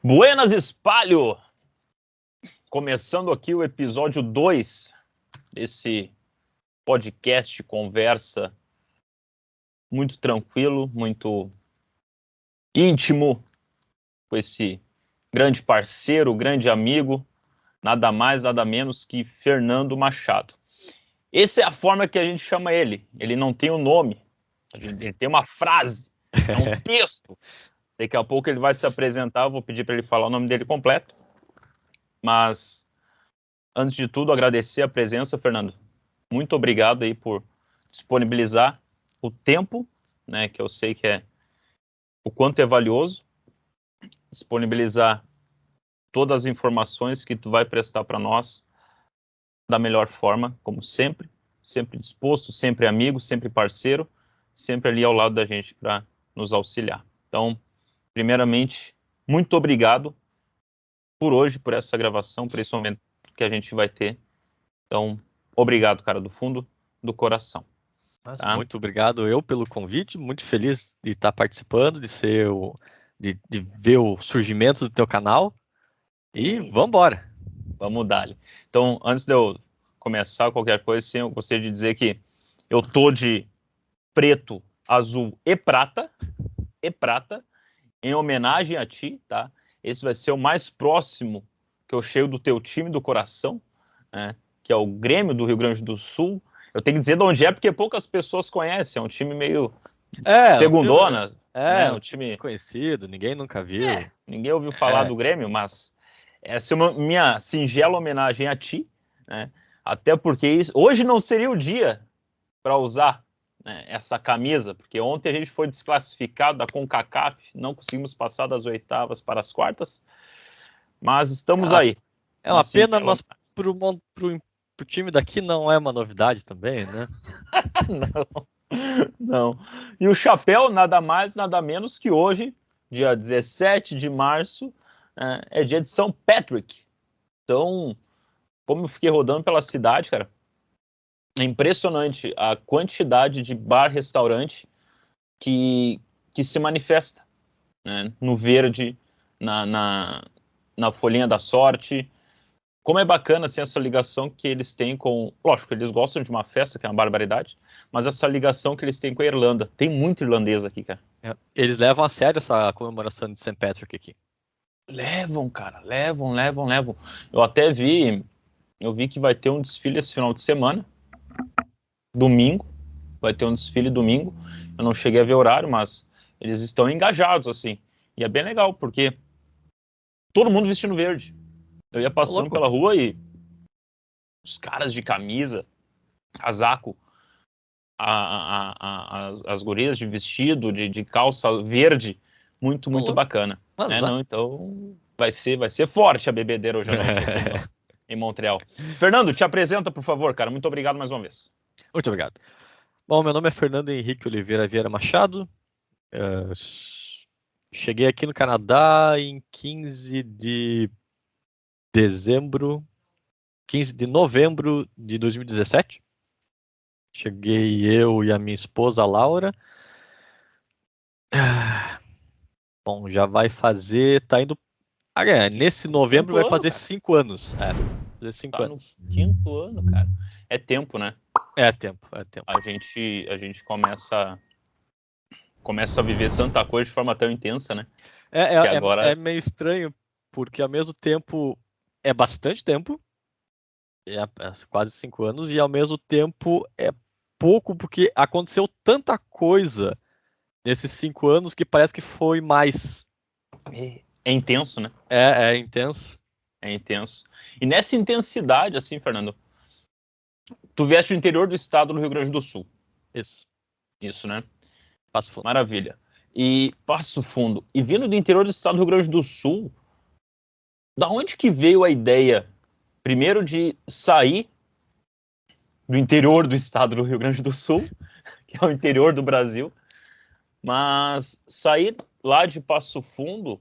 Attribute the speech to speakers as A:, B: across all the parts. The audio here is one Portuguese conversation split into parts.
A: Buenas Espalho! Começando aqui o episódio 2 desse podcast conversa muito tranquilo, muito íntimo com esse grande parceiro, grande amigo, nada mais, nada menos que Fernando Machado. Essa é a forma que a gente chama ele. Ele não tem um nome, ele tem uma frase, é um texto. Daqui a pouco ele vai se apresentar, eu vou pedir para ele falar o nome dele completo. Mas, antes de tudo, agradecer a presença, Fernando. Muito obrigado aí por disponibilizar o tempo, né, que eu sei que é o quanto é valioso, disponibilizar todas as informações que tu vai prestar para nós da melhor forma, como sempre disposto, sempre amigo, sempre parceiro, sempre ali ao lado da gente para nos auxiliar. Então, primeiramente, muito obrigado por hoje, por essa gravação, por esse momento que a gente vai ter. Então, obrigado, cara, do fundo do coração.
B: Tá? Muito obrigado eu pelo convite, muito feliz de estar participando, de ver o surgimento do teu canal e vamos embora.
A: Vamos dar-lhe. Então, antes de eu começar qualquer coisa, sim, eu gostaria de dizer que eu tô de preto, azul e prata, em homenagem a ti, tá? Esse vai ser o mais próximo que eu chego do teu time do coração, né? Que é o Grêmio do Rio Grande do Sul. Eu tenho que dizer de onde é, porque poucas pessoas conhecem. É um time meio segundona, né?
B: Um time desconhecido, ninguém nunca viu.
A: Ninguém ouviu falar do Grêmio, mas essa é uma minha singela homenagem a ti, né? Até porque hoje não seria o dia para usar, né, essa camisa, porque ontem a gente foi desclassificado da CONCACAF, não conseguimos passar das oitavas para as quartas, mas estamos aí.
B: É uma pena, mas pro time daqui não é uma novidade também, né?
A: Não. E o chapéu, nada mais, nada menos que hoje, dia 17 de março, é dia de São Patrick. Então, como eu fiquei rodando pela cidade, cara, é impressionante a quantidade de bar-restaurante que se manifesta, né? No verde, na folhinha da sorte. Como é bacana assim, essa ligação que eles têm com... Lógico, eles gostam de uma festa, que é uma barbaridade, mas essa ligação que eles têm com a Irlanda. Tem muito irlandês aqui, cara.
B: Eles levam a sério essa comemoração de St. Patrick aqui.
A: Levam, cara, levam. Eu vi que vai ter um desfile esse final de semana, domingo, vai ter um desfile domingo. Eu não cheguei a ver o horário, mas eles estão engajados, assim. E é bem legal, porque todo mundo vestindo verde. Eu ia passando pela rua e os caras de camisa, casaco, as gurias de vestido, de calça verde, muito bacana. Não, então vai ser forte a bebedeira hoje à noite aqui em Montreal. Fernando, te apresenta, por favor, cara. Muito obrigado mais uma vez.
B: Muito obrigado. Bom, meu nome é Fernando Henrique Oliveira Vieira Machado. Cheguei aqui no Canadá em 15 de novembro de 2017. Cheguei eu e a minha esposa, Laura. Bom, já vai fazer, tá indo... nesse novembro vai fazer 5 anos. Fazer 5 anos.
A: No quinto ano, cara. É tempo, né?
B: É tempo.
A: A gente começa a viver tanta coisa de forma tão intensa, né?
B: É meio estranho, porque ao mesmo tempo é bastante tempo, é quase 5 anos, e ao mesmo tempo é pouco, porque aconteceu tanta coisa nesses 5 anos que parece que foi mais.
A: É intenso, né?
B: É intenso.
A: É intenso. E nessa intensidade, assim, Fernando, tu vieste do interior do estado do Rio Grande do Sul. Isso, né?
B: Passo Fundo.
A: Maravilha. E Passo Fundo. E vindo do interior do estado do Rio Grande do Sul, da onde que veio a ideia, primeiro, de sair do interior do estado do Rio Grande do Sul, que é o interior do Brasil, mas sair lá de Passo Fundo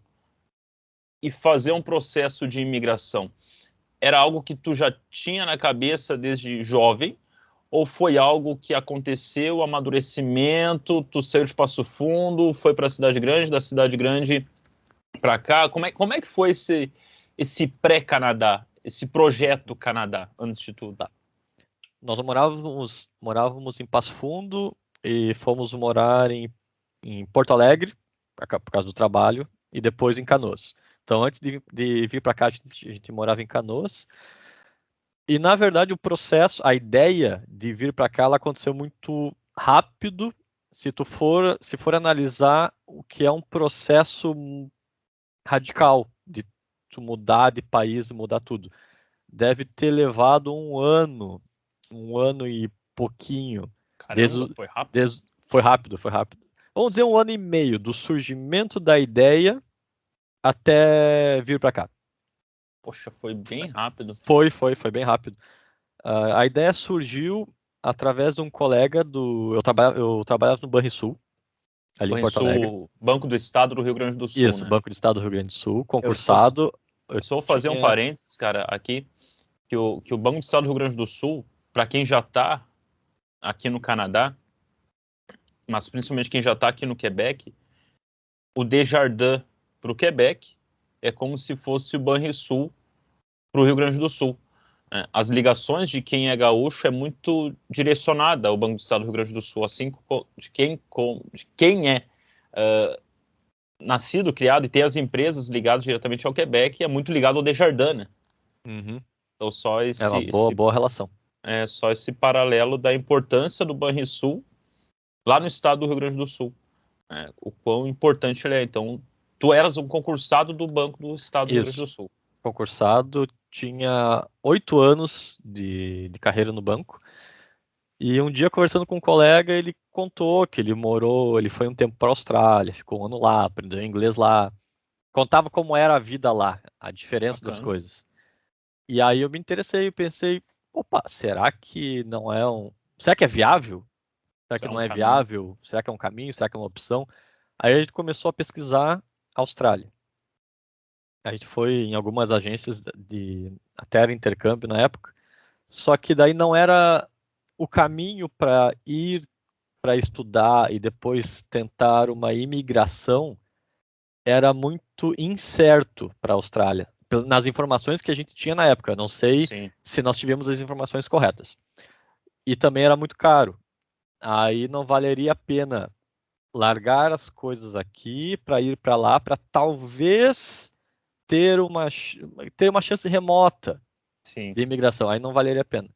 A: e fazer um processo de imigração? Era algo que tu já tinha na cabeça desde jovem? Ou foi algo que aconteceu, amadurecimento, tu saiu de Passo Fundo, foi para a cidade grande, da cidade grande para cá. Como é que foi esse pré-Canadá, esse projeto Canadá, antes de tudo?
B: Tá. Nós morávamos em Passo Fundo e fomos morar em Porto Alegre, por causa do trabalho, e depois em Canoas. Então, antes de vir para cá, a gente morava em Canoas. E, na verdade, o processo, a ideia de vir para cá, ela aconteceu muito rápido, se for analisar o que é um processo radical de tu mudar de país, mudar tudo. Deve ter levado um ano e pouquinho.
A: Caramba, foi rápido.
B: Foi rápido, foi rápido. Vamos dizer 1 ano e meio do surgimento da ideia até vir para cá.
A: Poxa, foi bem rápido.
B: Foi bem rápido. A ideia surgiu através de um colega eu trabalhava no Banrisul, ali em Porto Alegre.
A: Banco do Estado do Rio Grande do Sul,
B: Isso,
A: né?
B: Banco do Estado do Rio Grande do Sul,
A: Eu
B: concursado.
A: só vou fazer um parênteses, cara, aqui, que o Banco do Estado do Rio Grande do Sul, para quem já está aqui no Canadá, mas principalmente quem já está aqui no Quebec, o Desjardins para o Quebec é como se fosse o Banrisul para o Rio Grande do Sul. As ligações de quem é gaúcho é muito direcionada ao Banco do Estado do Rio Grande do Sul, assim de quem é nascido, criado e tem as empresas ligadas diretamente ao Quebec, é muito ligado ao Desjardins, né?
B: Uhum.
A: Então só
B: É uma boa relação.
A: Só esse paralelo da importância do Banrisul lá no estado do Rio Grande do Sul. O quão importante ele é. Então, tu eras um concursado do Banco do Estado do Rio Grande do Sul.
B: Concursado, tinha 8 anos de carreira no banco. E um dia, conversando com um colega, ele contou que ele foi um tempo para a Austrália, ficou um ano lá, aprendeu inglês lá. Contava como era a vida lá, a diferença das
A: Bacana.
B: coisas. E aí eu me interessei e pensei, opa, será que não é será que é viável? Será que não é
A: caminho.
B: viável? Será que é um caminho? Será que é uma opção? Aí a gente começou a pesquisar Austrália. A gente foi em algumas agências até era intercâmbio na época, só que daí não era o caminho para ir para estudar e depois tentar uma imigração era muito incerto para a Austrália, nas informações que a gente tinha na época. Não sei
A: Sim.
B: se nós tivemos as informações corretas. E também era muito caro. Aí não valeria a pena largar as coisas aqui para ir para lá, para talvez ter uma chance remota
A: Sim.
B: de imigração. Aí não valeria a pena.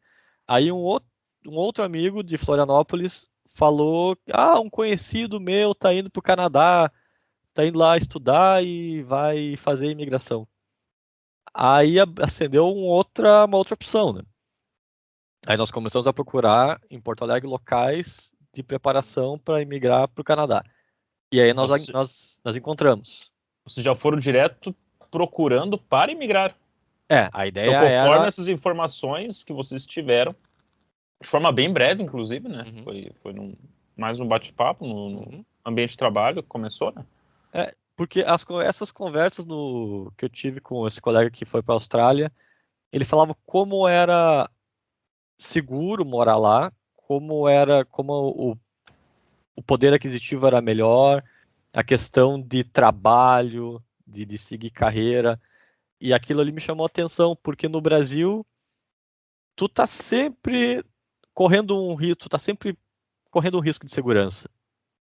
B: Aí um outro amigo de Florianópolis falou: um conhecido meu tá indo para o Canadá, tá indo lá estudar e vai fazer imigração. Aí acendeu uma outra opção, né? Aí nós começamos a procurar em Porto Alegre locais de preparação para imigrar para o Canadá. E aí nós encontramos.
A: Vocês já foram direto procurando para imigrar.
B: A
A: Então,
B: ideia
A: conforme
B: era.
A: essas informações que vocês tiveram, de forma bem breve, inclusive, né?
B: Uhum.
A: Foi mais um bate-papo no ambiente de trabalho que começou, né?
B: Porque essas conversas que eu tive com esse colega que foi para a Austrália, ele falava como era seguro morar lá, como o poder aquisitivo era melhor, a questão de trabalho, de seguir carreira. E aquilo ali me chamou a atenção, porque no Brasil, tu tá sempre tu tá sempre correndo um risco de segurança.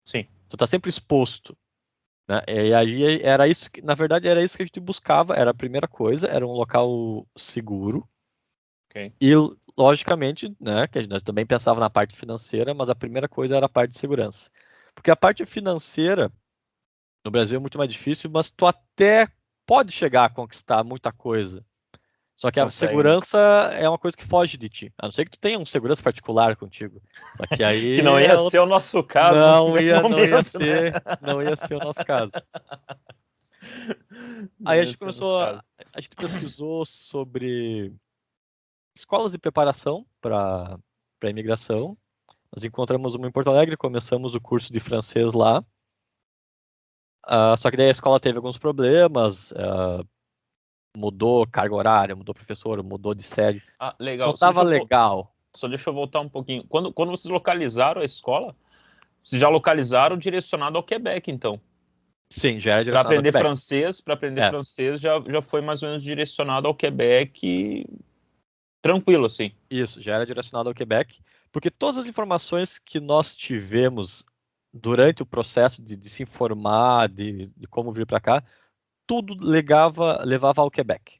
A: Sim.
B: Tu tá sempre exposto. Né? E aí era isso na verdade, era isso que a gente buscava, era a primeira coisa, era um local seguro.
A: Okay.
B: E, logicamente, né, que a gente também pensava na parte financeira, mas a primeira coisa era a parte de segurança. Porque a parte financeira, no Brasil, é muito mais difícil, mas tu até pode chegar a conquistar muita coisa. Só que a
A: Consegue, né?
B: segurança é uma coisa que foge de ti. A não ser que tu tenha um segurança particular contigo. Só que aí
A: que não ia ser o nosso caso no primeiro momento, né?
B: Não ia ser o nosso caso.
A: Não
B: Aí a
A: ia
B: gente
A: ser o nosso caso.
B: a gente pesquisou sobre escolas de preparação para imigração. Nós encontramos uma em Porto Alegre, começamos o curso de francês lá. Só que daí a escola teve alguns problemas, mudou carga horária, mudou professor, mudou de sede.
A: Legal.
B: Não estava legal.
A: Só deixa eu voltar um pouquinho. Quando vocês localizaram a escola, vocês já localizaram direcionado ao Quebec, então?
B: Sim, já era
A: Para
B: direcionado ao
A: aprender
B: Quebec.
A: francês, já foi mais ou menos direcionado ao Quebec, tranquilo, assim.
B: Isso, já era direcionado ao Quebec, porque todas as informações que nós tivemos durante o processo de se informar, de como vir para cá, tudo levava ao Quebec.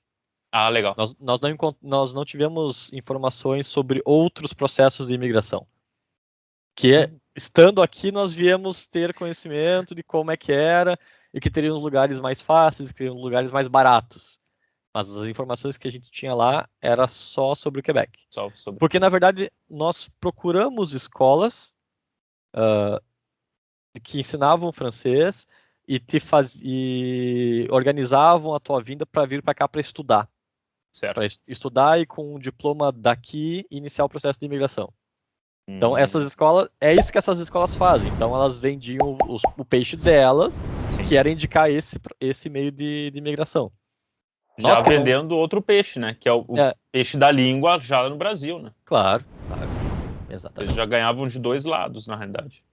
A: Ah, legal.
B: Nós não tivemos informações sobre outros processos de imigração. Que estando aqui, nós viemos ter conhecimento de como é que era e que teriam lugares mais fáceis, que teriam lugares mais baratos. Mas as informações que a gente tinha lá era só sobre o Quebec.
A: Só sobre...
B: Porque, na verdade, nós procuramos escolas que ensinavam francês e organizavam a tua vinda para vir para cá para estudar.
A: Certo.
B: Para estudar e com um diploma daqui iniciar o processo de imigração. Então, essas escolas, é isso que essas escolas fazem. Então, elas vendiam o peixe delas, que era indicar esse meio de imigração.
A: Já vendendo outro peixe, né? Que é o peixe da língua já no Brasil, né?
B: Claro. Exatamente.
A: Eles já ganhavam de dois lados, na realidade.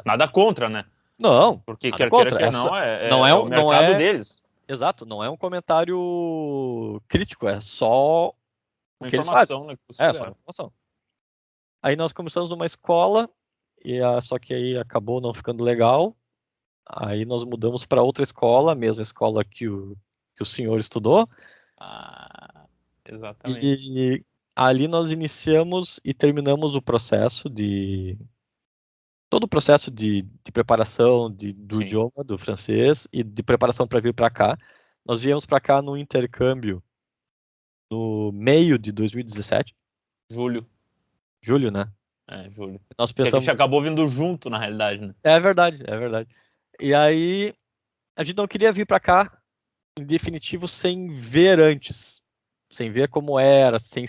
A: Nada contra, né?
B: Não.
A: Porque
B: nada contra.
A: Quer não é o mercado deles.
B: Exato, não é um comentário crítico, é só o que eles fazem.
A: Né, que
B: só uma informação. Aí nós começamos numa escola, só que aí acabou não ficando legal. Aí nós mudamos para outra escola, a mesma escola que o senhor estudou.
A: Exatamente.
B: E ali nós iniciamos e terminamos o processo todo o processo de preparação do idioma, do francês, e de preparação para vir para cá. Nós viemos para cá no intercâmbio no meio de 2017. Julho, né?
A: Julho.
B: Nós pensamos...
A: a gente acabou vindo junto, na realidade, né?
B: É verdade. E aí, a gente não queria vir para cá, em definitivo, sem ver antes. Sem ver como era, sem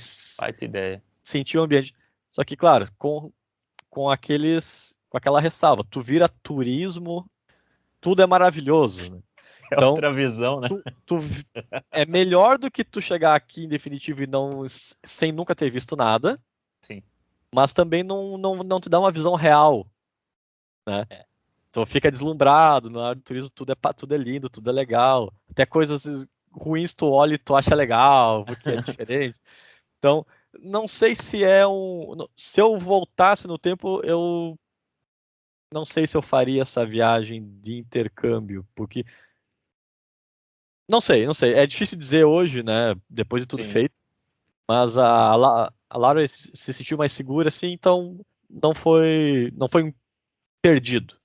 B: sentir o ambiente. Só que, claro, com aquela ressalva. Tu vira turismo, tudo é maravilhoso, né?
A: Então, outra visão, né?
B: É melhor do que tu chegar aqui em definitivo e sem nunca ter visto nada.
A: Sim.
B: Mas também não te dá uma visão real, né? Tu fica deslumbrado, na área do turismo tudo é lindo, tudo é legal. Até coisas ruins tu olha e tu acha legal, porque é diferente. Então, não sei se se eu voltasse no tempo, eu não sei se eu faria essa viagem de intercâmbio, porque não sei. É difícil dizer hoje, né? Depois de tudo feito. Mas a Laura se sentiu mais segura, assim, então não foi um perdido.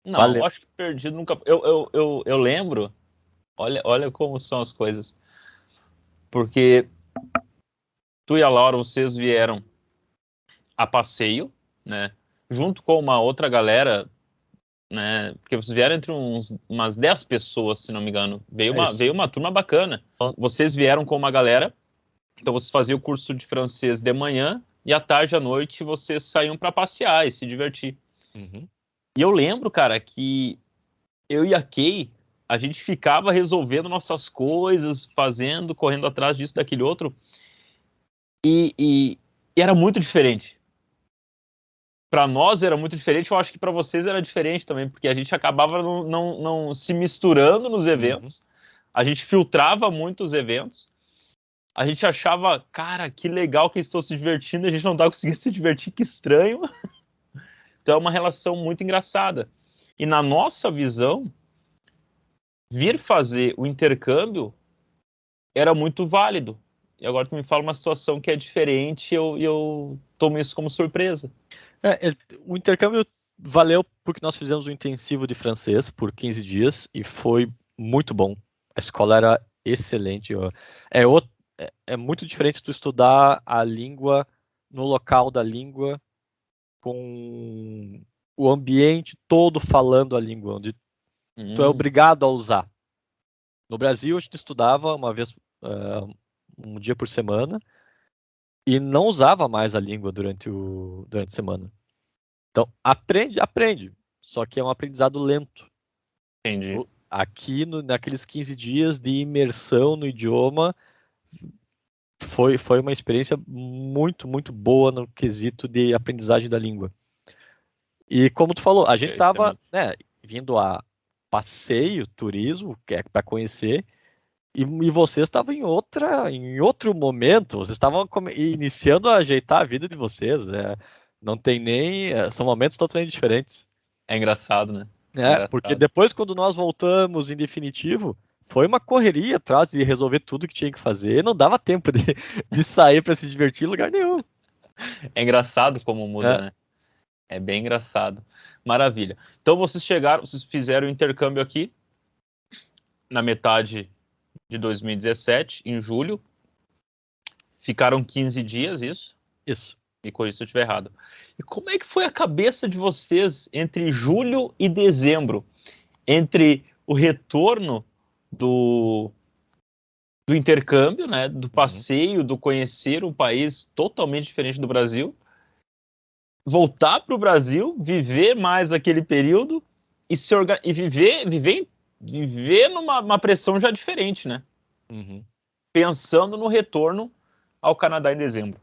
A: Não, valeu. Acho que perdido nunca. Eu lembro. Olha como são as coisas. Porque tu e a Laura, vocês vieram a passeio, né? Junto com uma outra galera, né? Porque vocês vieram entre umas 10 pessoas, se não me engano. Veio uma turma bacana. Vocês vieram com uma galera, então vocês faziam o curso de francês de manhã e à tarde à noite vocês saíam para passear e se divertir.
B: Uhum.
A: E eu lembro, cara, que eu e a Kay, a gente ficava resolvendo nossas coisas, correndo atrás disso, daquele outro, e era muito diferente. Para nós era muito diferente, eu acho que para vocês era diferente também, porque a gente acabava não se misturando nos eventos, a gente filtrava muito os eventos, a gente achava, cara, que legal que eles estão se divertindo, a gente não estava conseguindo se divertir, que estranho. Então é uma relação muito engraçada. E na nossa visão, vir fazer o intercâmbio era muito válido. E agora tu me fala uma situação que é diferente e eu tomo isso como surpresa.
B: O intercâmbio valeu porque nós fizemos um intensivo de francês por 15 dias e foi muito bom. A escola era excelente. É muito diferente tu estudar a língua no local da língua com o ambiente todo falando a língua, onde tu é obrigado a usar. No Brasil, a gente estudava uma vez, um dia por semana, e não usava mais a língua durante a semana. Então, aprende. Só que é um aprendizado lento.
A: Entendi.
B: Aqui, naqueles 15 dias de imersão no idioma, foi uma experiência muito, muito boa no quesito de aprendizagem da língua. E como tu falou, a gente estava vindo a passeio, turismo, que é para conhecer, e vocês estavam em outro momento, vocês estavam iniciando a ajeitar a vida de vocês, não tem nem, são momentos totalmente diferentes.
A: É engraçado, né?
B: Porque depois, quando nós voltamos em definitivo, foi uma correria atrás de resolver tudo que tinha que fazer, não dava tempo de sair para se divertir em lugar nenhum.
A: É engraçado como muda, né? É bem engraçado. Maravilha. Então vocês fizeram o intercâmbio aqui na metade de 2017, em julho. Ficaram 15 dias, isso?
B: Isso.
A: E com isso eu estiver errado. E como é que foi a cabeça de vocês entre julho e dezembro? Entre o retorno do intercâmbio, né? Do passeio, do conhecer um país totalmente diferente do Brasil, voltar para o Brasil, viver mais aquele período e, e viver numa pressão já diferente, né? Pensando no retorno ao Canadá em dezembro.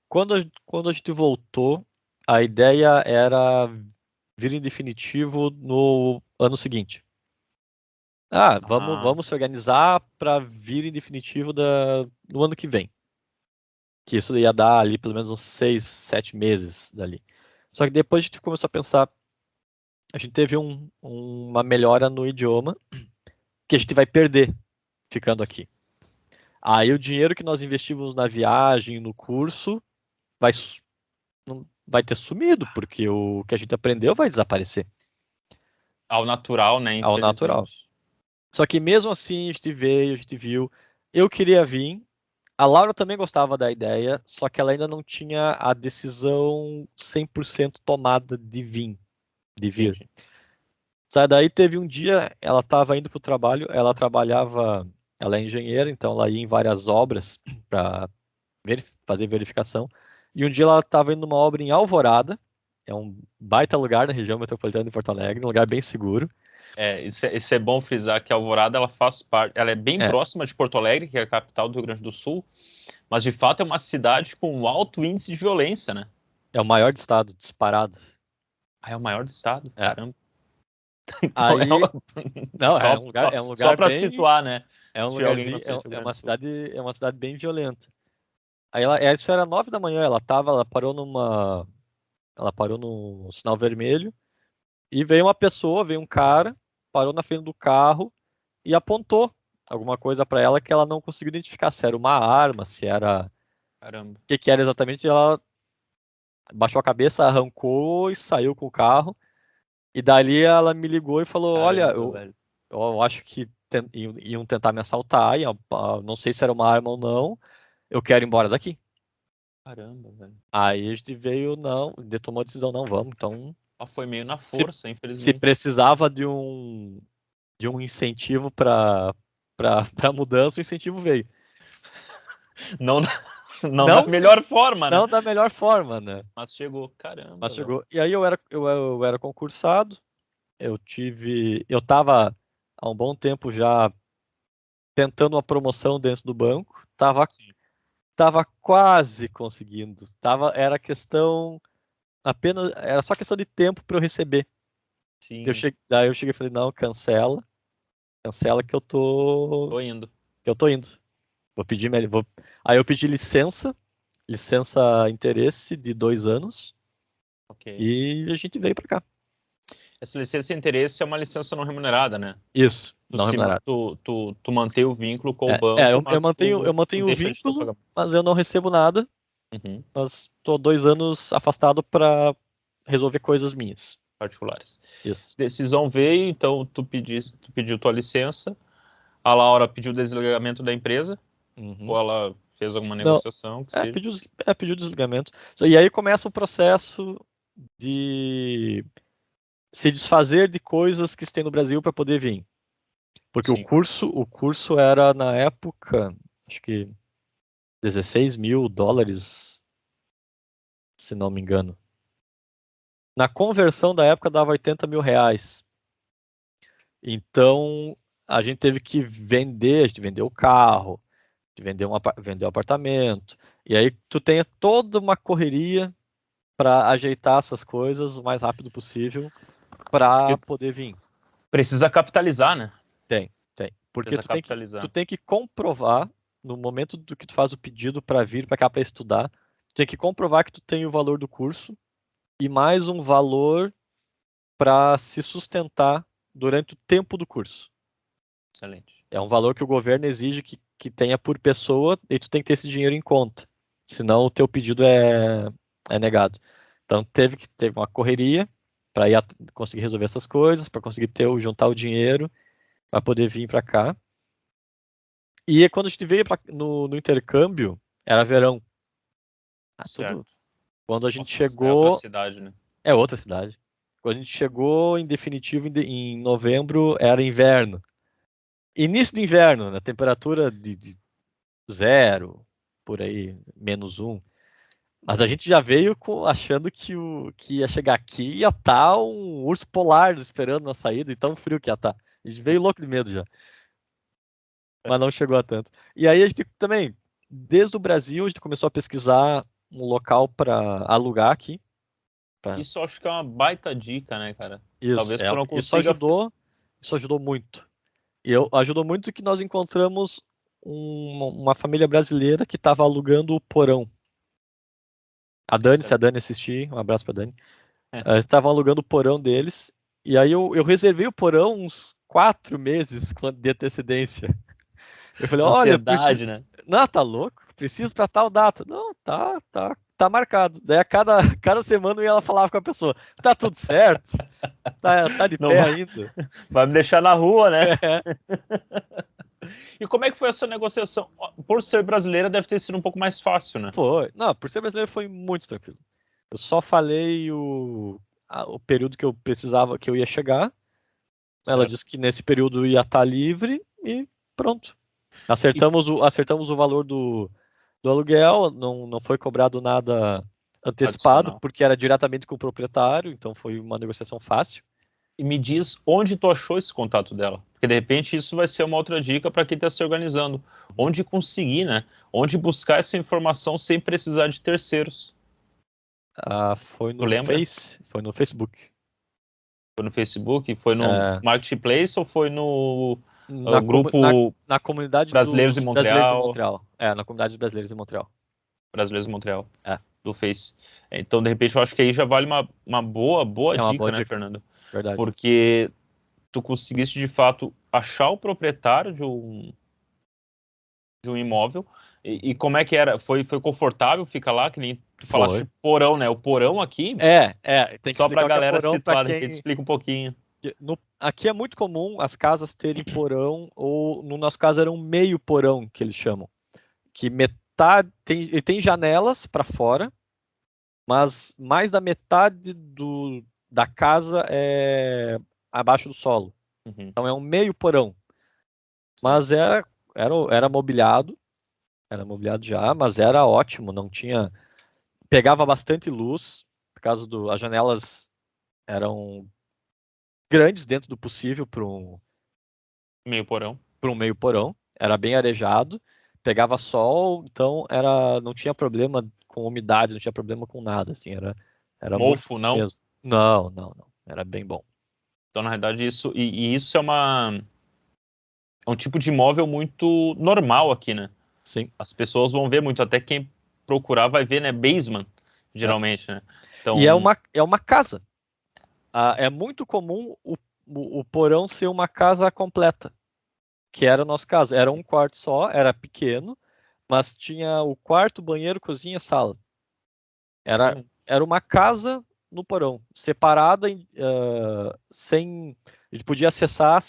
B: Quando a gente voltou, a ideia era vir em definitivo no ano seguinte. Vamos se organizar para vir em definitivo no ano que vem. Que isso ia dar ali pelo menos uns 6, 7 meses dali. Só que depois a gente começou a pensar, a gente teve uma melhora no idioma que a gente vai perder ficando aqui. Aí o dinheiro que nós investimos na viagem, no curso, vai ter sumido, porque o que a gente aprendeu vai desaparecer.
A: Ao natural, né?
B: Ao natural. Só que mesmo assim a gente veio, a gente viu. Eu queria vir. A Laura também gostava da ideia, só que ela ainda não tinha a decisão 100% tomada de vir.
A: Entendi.
B: Daí teve um dia, ela estava indo para o trabalho, ela é engenheira, então ela ia em várias obras para fazer verificação. E um dia ela estava indo numa obra em Alvorada, é um baita lugar na região metropolitana de Porto Alegre, um lugar bem seguro.
A: Isso é bom frisar que a Alvorada ela faz parte, ela é bem próxima de Porto Alegre, que é a capital do Rio Grande do Sul, mas de fato é uma cidade com um alto índice de violência, né?
B: É o maior do estado, disparado.
A: É o maior do estado, caramba.
B: Então, aí, não, é um lugar
A: só para
B: bem,
A: situar, né?
B: é um lugarzinho, é uma cidade bem violenta. Aí isso era 9 da manhã, ela parou no sinal vermelho e veio um cara, parou na frente do carro e apontou alguma coisa para ela que ela não conseguiu identificar se era uma arma, se era,
A: Caramba.
B: o que era exatamente. Ela baixou a cabeça, arrancou e saiu com o carro. E dali ela me ligou e falou: olha, eu acho que iam tentar me assaltar, não sei se era uma arma ou não, eu quero ir embora daqui.
A: Caramba, velho.
B: Aí a gente tomou a decisão, não, vamos, então.
A: Foi meio na força, infelizmente.
B: Se precisava de um incentivo para mudança, o incentivo veio.
A: Não da melhor forma, né?
B: Não da melhor forma, né?
A: Mas chegou, caramba.
B: Mas chegou. E aí eu era concursado, eu tava há um bom tempo já tentando uma promoção dentro do banco, tava quase conseguindo, era só questão de tempo para eu receber.
A: Sim.
B: Daí eu cheguei e falei: não, cancela que eu tô
A: indo.
B: Que eu tô indo. Aí eu pedi licença interesse de 2 anos.
A: Okay.
B: E a gente veio para cá.
A: Essa licença de interesse é uma licença não remunerada, né?
B: Isso, não remunerada.
A: Tu mantém o vínculo com o banco.
B: Eu mantenho o vínculo, mas eu não recebo nada. Mas tô 2 anos afastado para resolver coisas minhas.
A: Particulares.
B: Isso.
A: Decisão veio, então tu pediu tua licença. A Laura pediu o desligamento da empresa. Ou ela fez alguma negociação?
B: Pediu desligamento. E aí começa o processo de se desfazer de coisas que tem no Brasil para poder vir. Porque o curso era, na época, acho que $16.000, se não me engano. Na conversão da época dava R$80.000. Então a gente teve que vender, a gente vendeu o carro, vendeu o apartamento. E aí tu tem toda uma correria para ajeitar essas coisas o mais rápido possível para poder vir.
A: Precisa capitalizar, né?
B: Tem. Porque tu tem que comprovar, no momento do que tu faz o pedido para vir para cá para estudar, tu tem que comprovar que tu tem o valor do curso e mais um valor para se sustentar durante o tempo do curso.
A: Excelente.
B: É um valor que o governo exige que tenha por pessoa e tu tem que ter esse dinheiro em conta. Senão o teu pedido é negado. Então teve uma correria para conseguir resolver essas coisas, para conseguir juntar o dinheiro para poder vir para cá. E quando a gente veio no intercâmbio, era verão. Quando a gente chegou.
A: É outra cidade, né?
B: É outra cidade. Quando a gente chegou, em definitivo, em novembro, era inverno. Início do inverno, né? Temperatura de 0, por aí, -1. Mas a gente já veio achando que ia chegar aqui e ia estar um urso polar esperando na saída, e tão frio que ia estar. A gente veio louco de medo já. Mas não chegou a tanto. E aí a gente também, desde o Brasil, a gente começou a pesquisar um local para alugar aqui.
A: Isso eu acho que é uma baita dica, né, cara?
B: Isso,
A: Talvez tu não consiga...
B: isso ajudou muito. E ajudou muito que nós encontramos uma família brasileira que estava alugando o porão. A Dani, se a Dani assistir, um abraço pra Dani. Eles estavam alugando o porão deles. E aí eu reservei o porão uns 4 meses de antecedência. Eu falei, olha,
A: né?
B: Não, tá louco? Preciso pra tal data. Não, tá marcado. Daí a cada semana ela falava com a pessoa, tá tudo certo? Tá de pé ainda?
A: Vai me deixar na rua, né? E como é que foi essa negociação? Por ser brasileira, deve ter sido um pouco mais fácil, né?
B: Foi. Não, por ser brasileiro foi muito tranquilo. Eu só falei o período que eu precisava, que eu ia chegar. Ela disse que nesse período ia estar livre e pronto. Acertamos o valor do aluguel, não foi cobrado nada antecipado, porque era diretamente com o proprietário, então foi uma negociação fácil.
A: E me diz onde tu achou esse contato dela, porque de repente isso vai ser uma outra dica para quem está se organizando. Onde conseguir, né? Onde buscar essa informação sem precisar de terceiros.
B: Foi no Facebook.
A: Foi no Facebook? Foi no Marketplace ou foi no grupo
B: na comunidade
A: Brasileiros em Montreal?
B: Na comunidade dos Brasileiros em Montreal.
A: Brasileiros em Montreal. Do Face. Então, de repente, eu acho que aí já vale uma boa dica, né, Fernando?
B: Verdade.
A: Porque tu conseguiste, de fato, achar o proprietário de um imóvel. E como é que era? Foi confortável ficar lá? Que nem tu falaste porão, né? O porão aqui...
B: tem que
A: só para a galera situar,
B: quem...
A: de repente, explica um pouquinho.
B: Aqui é muito comum as casas terem porão, ou no nosso caso era um meio porão, que eles chamam. Que metade tem janelas para fora, mas mais da metade da casa é abaixo do solo. Então é um meio porão. Mas era mobiliado já, mas era ótimo, não tinha... Pegava bastante luz, por causa as janelas eram grandes dentro do possível para um
A: meio porão.
B: Era bem arejado, pegava sol, então não tinha problema com umidade, não tinha problema com nada, assim, era
A: mofo,
B: muito
A: não?
B: mesmo. Não, era bem bom.
A: Então, na realidade, isso é um tipo de imóvel muito normal aqui, né?
B: Sim.
A: As pessoas vão ver muito, até quem procurar vai ver, né? Basement, geralmente, né? Então...
B: E é uma casa. É muito comum o porão ser uma casa completa, que era o nosso caso. Era um quarto só, era pequeno, mas tinha o quarto, banheiro, cozinha, sala. Era uma casa no porão, separada, sem... A gente podia acessar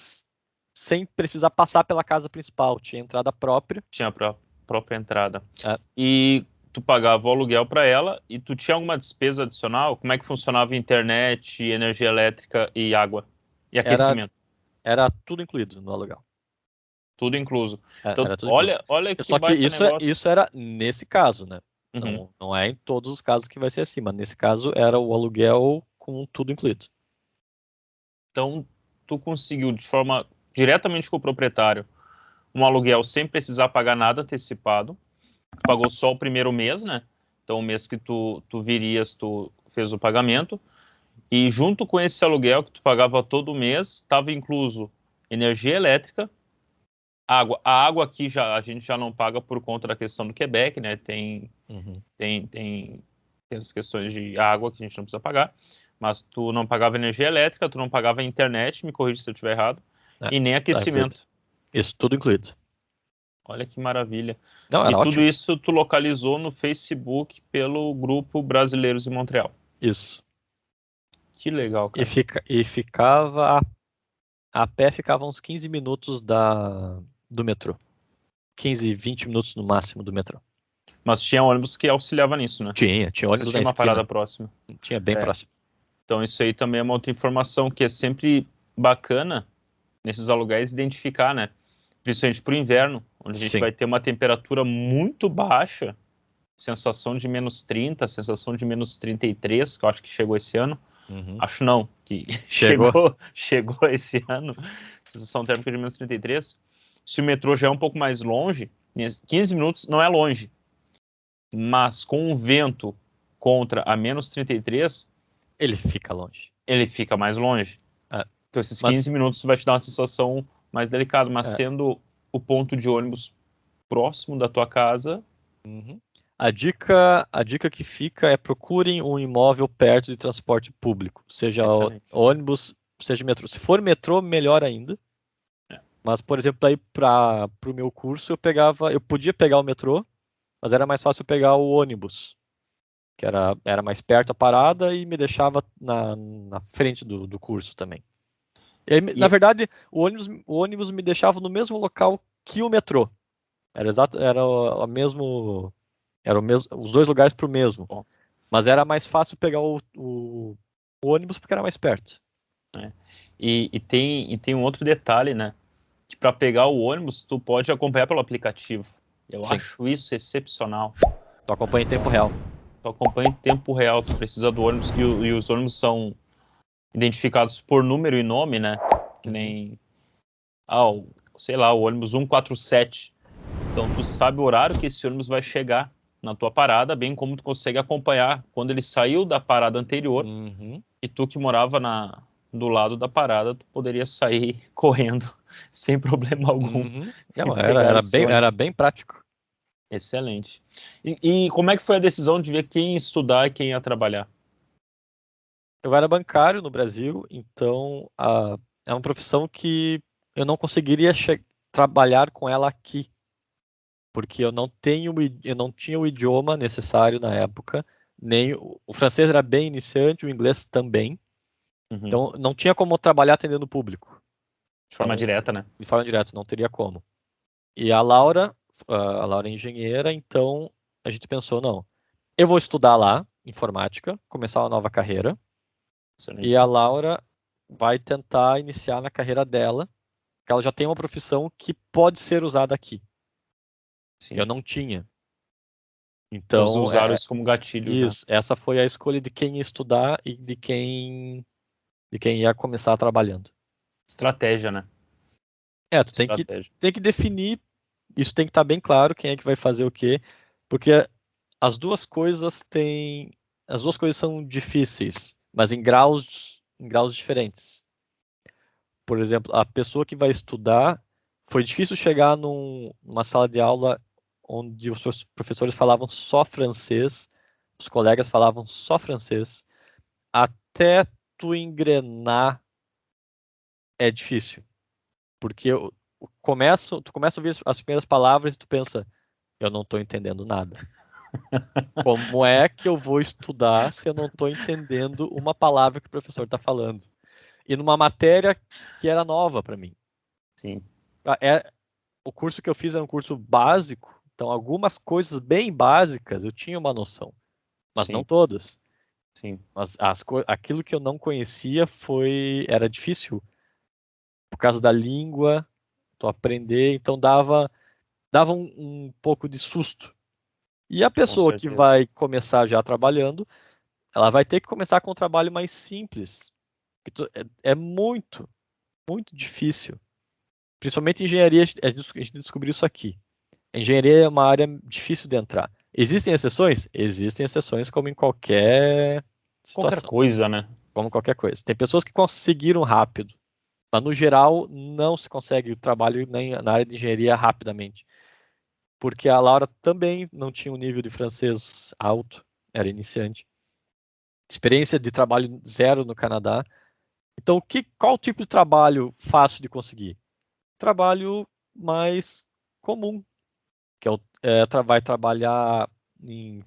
B: sem precisar passar pela casa principal. Tinha entrada própria.
A: Tinha a própria entrada. E tu pagava o aluguel para ela e tu tinha alguma despesa adicional? Como é que funcionava internet, energia elétrica e água? E aquecimento?
B: Era tudo incluído no aluguel.
A: Tudo incluso. Então,
B: era tudo incluso.
A: Olha que
B: Só que
A: negócio.
B: isso era nesse caso, né? Não é em todos os casos que vai ser assim, mas nesse caso era o aluguel com tudo incluído.
A: Então, tu conseguiu, de forma diretamente com o proprietário, um aluguel sem precisar pagar nada antecipado. Tu pagou só o primeiro mês, né? Então, o mês que tu virias, tu fez o pagamento. E junto com esse aluguel que tu pagava todo mês, estava incluso energia elétrica, água. A água aqui a gente já não paga por conta da questão do Quebec, né? Tem as questões de água que a gente não precisa pagar, mas tu não pagava energia elétrica, tu não pagava internet, me corrija se eu estiver errado, e nem aquecimento.
B: Isso tudo incluído.
A: Olha que maravilha.
B: Não, era
A: e
B: ótimo.
A: Tudo isso tu localizou no Facebook pelo grupo Brasileiros em Montreal.
B: Isso.
A: Que legal, cara.
B: E ficava a pé, ficava uns 15 minutos do metrô. 15, 20 minutos no máximo do metrô.
A: Mas tinha ônibus que auxiliava nisso, né?
B: Tinha ônibus na
A: Tinha uma
B: esquina.
A: parada próxima.
B: Tinha bem próximo.
A: Então isso aí também é uma outra informação que é sempre bacana nesses aluguéis identificar, né? Principalmente para o inverno, onde a gente vai ter uma temperatura muito baixa, sensação de -30, sensação de -33, que eu acho que chegou esse ano. Acho não, que chegou esse ano, sensação térmica de -33. Se o metrô já é um pouco mais longe, 15 minutos não é longe, mas com o vento contra a -33,
B: ele fica longe.
A: Ele fica mais longe. Então esses 15 minutos vai te dar uma sensação mais delicada, mas tendo o ponto de ônibus próximo da tua casa.
B: A dica que fica é procurem um imóvel perto de transporte público, seja ônibus, seja metrô. Se for metrô, melhor ainda. Mas, por exemplo, aí para o meu curso eu podia pegar o metrô, mas era mais fácil pegar o ônibus, que era mais perto a parada e me deixava na frente do curso também. Na verdade, o ônibus me deixava no mesmo local que o metrô. Era os dois lugares para o mesmo.
A: Bom.
B: Mas era mais fácil pegar o ônibus porque era mais perto.
A: E tem um outro detalhe, né? Que para pegar o ônibus, tu pode acompanhar pelo aplicativo. Eu acho isso excepcional.
B: Tu acompanha em tempo real.
A: Tu acompanha em tempo real, tu precisa do ônibus, e os ônibus são identificados por número e nome, né? Que nem, sei lá, o ônibus 147. Então tu sabe o horário que esse ônibus vai chegar na tua parada, bem como tu consegue acompanhar quando ele saiu da parada anterior, e tu que morava do lado da parada, tu poderia sair correndo sem problema algum.
B: Era bem prático.
A: Excelente. E como é que foi a decisão de ver quem ia estudar e quem ia trabalhar?
B: Eu era bancário no Brasil, então é uma profissão que eu não conseguiria trabalhar com ela aqui, porque eu não tinha o idioma necessário na época, nem o francês era bem iniciante, o inglês também, então não tinha como trabalhar atendendo o público.
A: De forma direta, né?
B: De forma direta, não teria como. E a Laura é engenheira, então a gente pensou, não, eu vou estudar lá, informática, começar uma nova carreira, e a Laura vai tentar iniciar na carreira dela, que ela já tem uma profissão que pode ser usada aqui. Sim. Eu não tinha. Então,
A: usaram isso como gatilho.
B: Isso, essa foi a escolha de quem ia estudar e de quem ia começar trabalhando.
A: Estratégia, né?
B: Tu tem que definir, isso tem que estar bem claro quem é que vai fazer o quê, porque as duas coisas são difíceis, mas em graus diferentes. Por exemplo, a pessoa que vai estudar, foi difícil chegar numa sala de aula onde os professores falavam só francês, os colegas falavam só francês, até tu engrenar é difícil. Porque tu começa a ouvir as primeiras palavras e tu pensa, eu não estou entendendo nada. Como é que eu vou estudar se eu não estou entendendo uma palavra que o professor está falando? E numa matéria que era nova para mim.
A: Sim.
B: O curso que eu fiz era um curso básico, então algumas coisas bem básicas eu tinha uma noção, mas não todas.
A: Sim.
B: Mas aquilo que eu não conhecia era difícil por causa da língua, tu aprender, então dava um pouco de susto. E a pessoa que vai começar já trabalhando, ela vai ter que começar com um trabalho mais simples. É muito, muito difícil. Principalmente em engenharia, a gente descobriu isso aqui. A engenharia é uma área difícil de entrar. Existem exceções? Existem exceções, como em qualquer situação.
A: Qualquer coisa, né?
B: como qualquer coisa. Tem pessoas que conseguiram rápido, mas no geral não se consegue o trabalho nem na área de engenharia rapidamente. Porque a Laura também não tinha um nível de francês alto, era iniciante. Experiência de trabalho zero no Canadá. Então, qual tipo de trabalho fácil de conseguir? Trabalho mais comum, que vai trabalhar em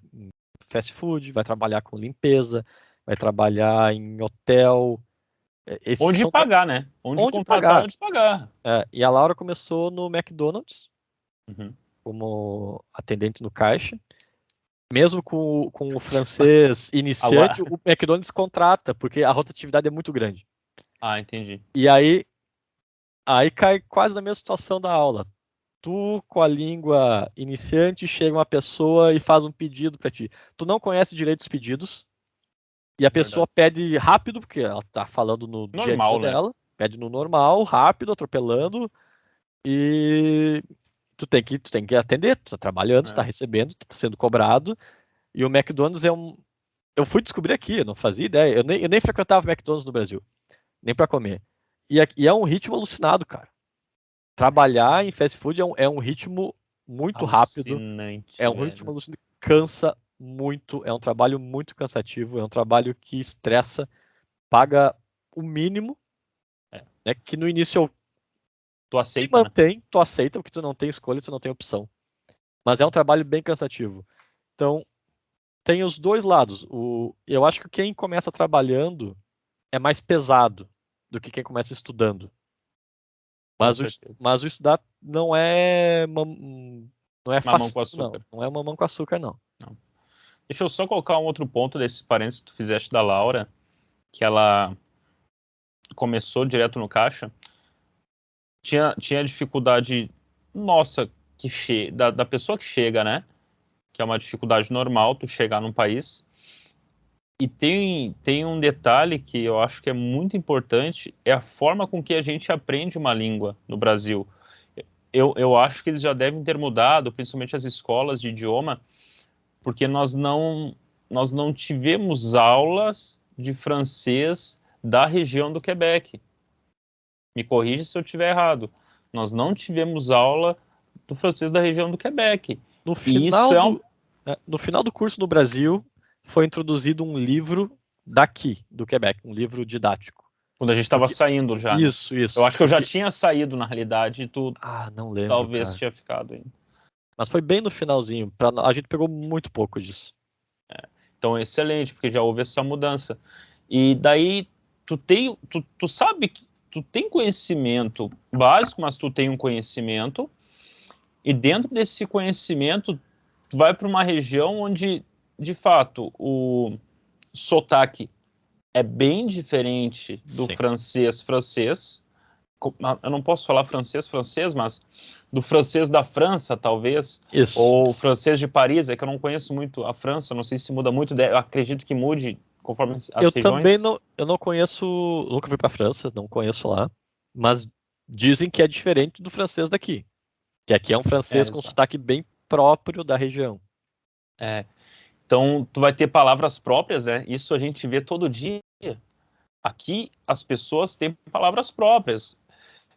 B: fast food, vai trabalhar com limpeza, vai trabalhar em hotel. Esses
A: Onde
B: são
A: pagar, né? Onde
B: onde
A: contratar,
B: pagar.
A: onde pagar.
B: E a Laura começou no McDonald's
A: Uhum.
B: como atendente no caixa. Mesmo com o francês iniciante,
A: Agora...
B: o McDonald's contrata, porque a rotatividade é muito grande.
A: Ah, entendi.
B: E aí cai quase na mesma situação da aula. Tu, com a língua iniciante, chega uma pessoa e faz um pedido para ti. Tu não conhece direito os pedidos, e a pessoa
A: Verdade.
B: pede rápido, porque ela tá falando no dia a dia
A: Normal, né?
B: dela, pede no normal, rápido, atropelando, e tu tem que atender, tu tá trabalhando, tu tá
A: É.
B: recebendo, tu tá sendo cobrado, e o McDonald's é um. Eu fui descobrir aqui, eu não fazia ideia, eu nem frequentava McDonald's no Brasil, nem para comer. E é um ritmo alucinado, cara. Trabalhar em fast food é um ritmo muito rápido,
A: Alucinante,
B: é um ritmo
A: velho.
B: alucinante, cansa muito, é um trabalho muito cansativo, é um trabalho que estressa, paga o mínimo,
A: É.
B: né, que no início
A: Tu
B: te
A: aceita, né?
B: mantém, tu aceita, porque tu não tem escolha, tu não tem opção. Mas é um trabalho bem cansativo. Então, tem os dois lados. Eu acho que quem começa trabalhando é mais pesado do que quem começa estudando.
A: Com
B: Mas o,
A: certeza.
B: mas o estudar não é
A: Mamão com
B: fácil, não.
A: açúcar.
B: Não é mamão com açúcar, não.
A: Não. Deixa eu só colocar um outro ponto desse parênteses que tu fizeste da Laura, que ela começou direto no caixa. Tinha dificuldade nossa da pessoa que chega, né? Que é uma dificuldade normal, tu chegar num país. E tem um detalhe que eu acho que é muito importante, é a forma com que a gente aprende uma língua no Brasil. Eu acho que eles já devem ter mudado, principalmente as escolas de idioma, porque nós não tivemos aulas de francês da região do Quebec. Me corrija se eu estiver errado. Nós não tivemos aula do francês da região do Quebec.
B: No
A: E isso
B: final no final do curso no Brasil, foi introduzido um livro daqui, do Quebec, um livro didático.
A: quando a gente estava
B: Porque,
A: saindo já, né?
B: isso,
A: Eu
B: isso.
A: acho que eu já
B: Porque,
A: tinha saído, na realidade, e tu
B: não lembro,
A: talvez
B: cara.
A: tinha ficado ainda.
B: Mas foi bem no finalzinho. A gente pegou muito pouco disso.
A: Então, excelente, porque já houve essa mudança. E daí, tu sabe que tu tem conhecimento básico, mas tu tem um conhecimento, e dentro desse conhecimento, tu vai para uma região onde, de fato, o sotaque é bem diferente do
B: Sim.
A: francês. Eu não posso falar francês, mas do francês da França, talvez,
B: Isso,
A: ou
B: isso.
A: francês de Paris, é que eu não conheço muito a França, não sei se muda muito, eu acredito que mude conforme
B: Eu
A: as
B: também
A: regiões.
B: não conheço, nunca fui para França, não conheço lá, mas dizem que é diferente do francês daqui. Que aqui é um francês com
A: Exato.
B: sotaque bem próprio da região.
A: É, então, tu vai ter palavras próprias, né? Isso a gente vê todo dia. Aqui, as pessoas têm palavras próprias.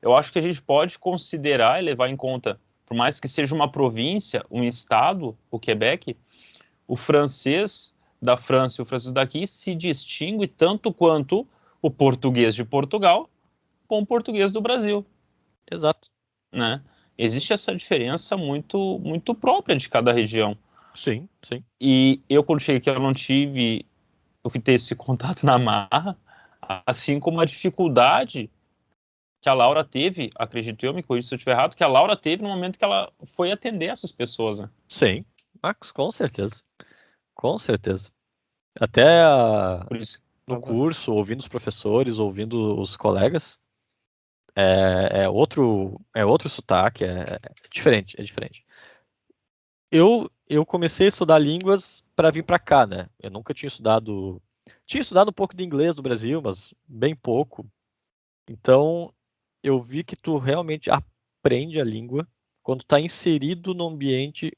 A: Eu acho que a gente pode considerar e levar em conta, por mais que seja uma província, um estado, o Quebec, o francês da França e o francês daqui se distingue tanto quanto o português de Portugal com o português do Brasil,
B: Exato.
A: né? Existe essa diferença muito muito própria de cada região.
B: Sim, sim.
A: E eu, quando cheguei aqui, eu fui ter esse contato na marra, assim como a dificuldade que a Laura teve, acredito eu, me corrija se eu estiver errado, que a Laura teve no momento que ela foi atender essas pessoas, né?
B: Sim. Marcos, com certeza. Com certeza. Até
A: Por isso.
B: no curso, ouvindo os professores, ouvindo os colegas, é outro sotaque, é diferente, é diferente. Eu comecei a estudar línguas para vir para cá, né? Eu nunca tinha estudado. Tinha estudado um pouco de inglês no Brasil, mas bem pouco. Então, eu vi que tu realmente aprende a língua quando está inserido no ambiente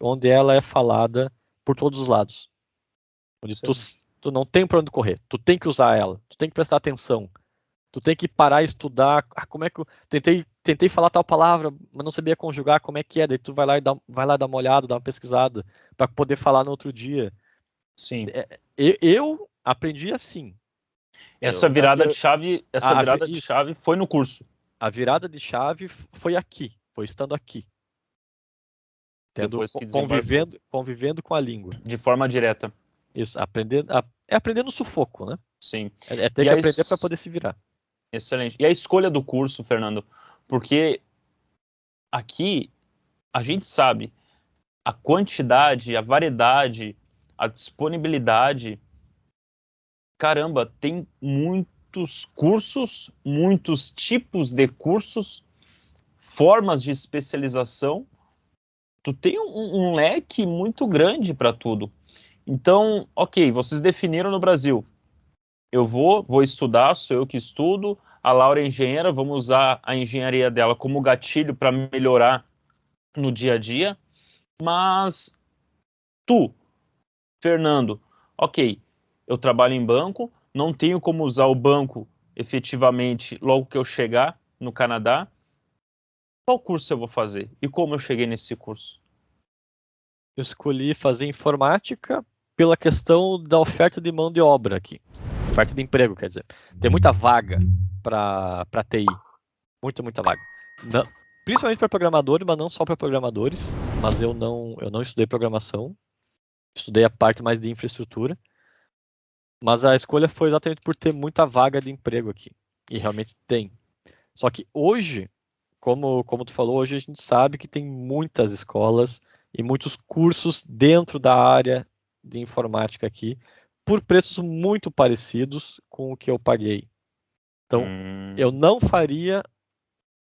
B: onde ela é falada por todos os lados. Onde tu,
A: Excelente.
B: Tu não tem pra onde correr. Tu tem que usar ela. Tu tem que prestar atenção. Tu tem que parar e estudar. Como é que eu tentei falar tal palavra, mas não sabia conjugar, como é que é? Daí tu vai lá dar uma olhada, dar uma pesquisada para poder falar no outro dia.
A: Sim.
B: Eu aprendi assim.
A: Essa virada de chave foi no curso.
B: A virada de chave foi aqui, foi estando aqui. Convivendo com a língua.
A: De forma direta.
B: Isso, aprender no sufoco, né?
A: Sim.
B: É ter que aprender para poder se virar.
A: Excelente. E a escolha do curso, Fernando? Porque aqui a gente sabe a quantidade, a variedade, a disponibilidade. Caramba, tem muitos cursos, muitos tipos de cursos, formas de especialização. Tu tem um leque muito grande para tudo. Então, ok, vocês definiram no Brasil. Eu vou estudar, sou eu que estudo. A Laura é engenheira, vamos usar a engenharia dela como gatilho para melhorar no dia a dia. Mas tu, Fernando, ok, eu trabalho em banco, não tenho como usar o banco efetivamente logo que eu chegar no Canadá. Qual curso eu vou fazer? E como eu cheguei nesse curso?
B: Eu escolhi fazer informática pela questão da oferta de mão de obra aqui. Oferta de emprego, quer dizer. Tem muita vaga para TI. Muita vaga. Não, principalmente para programadores, mas não só para programadores. Mas eu não estudei programação. Estudei a parte mais de infraestrutura. Mas a escolha foi exatamente por ter muita vaga de emprego aqui. E realmente tem. Só que hoje, como tu falou, hoje a gente sabe que tem muitas escolas e muitos cursos dentro da área de informática aqui, por preços muito parecidos com o que eu paguei. Então, eu não faria.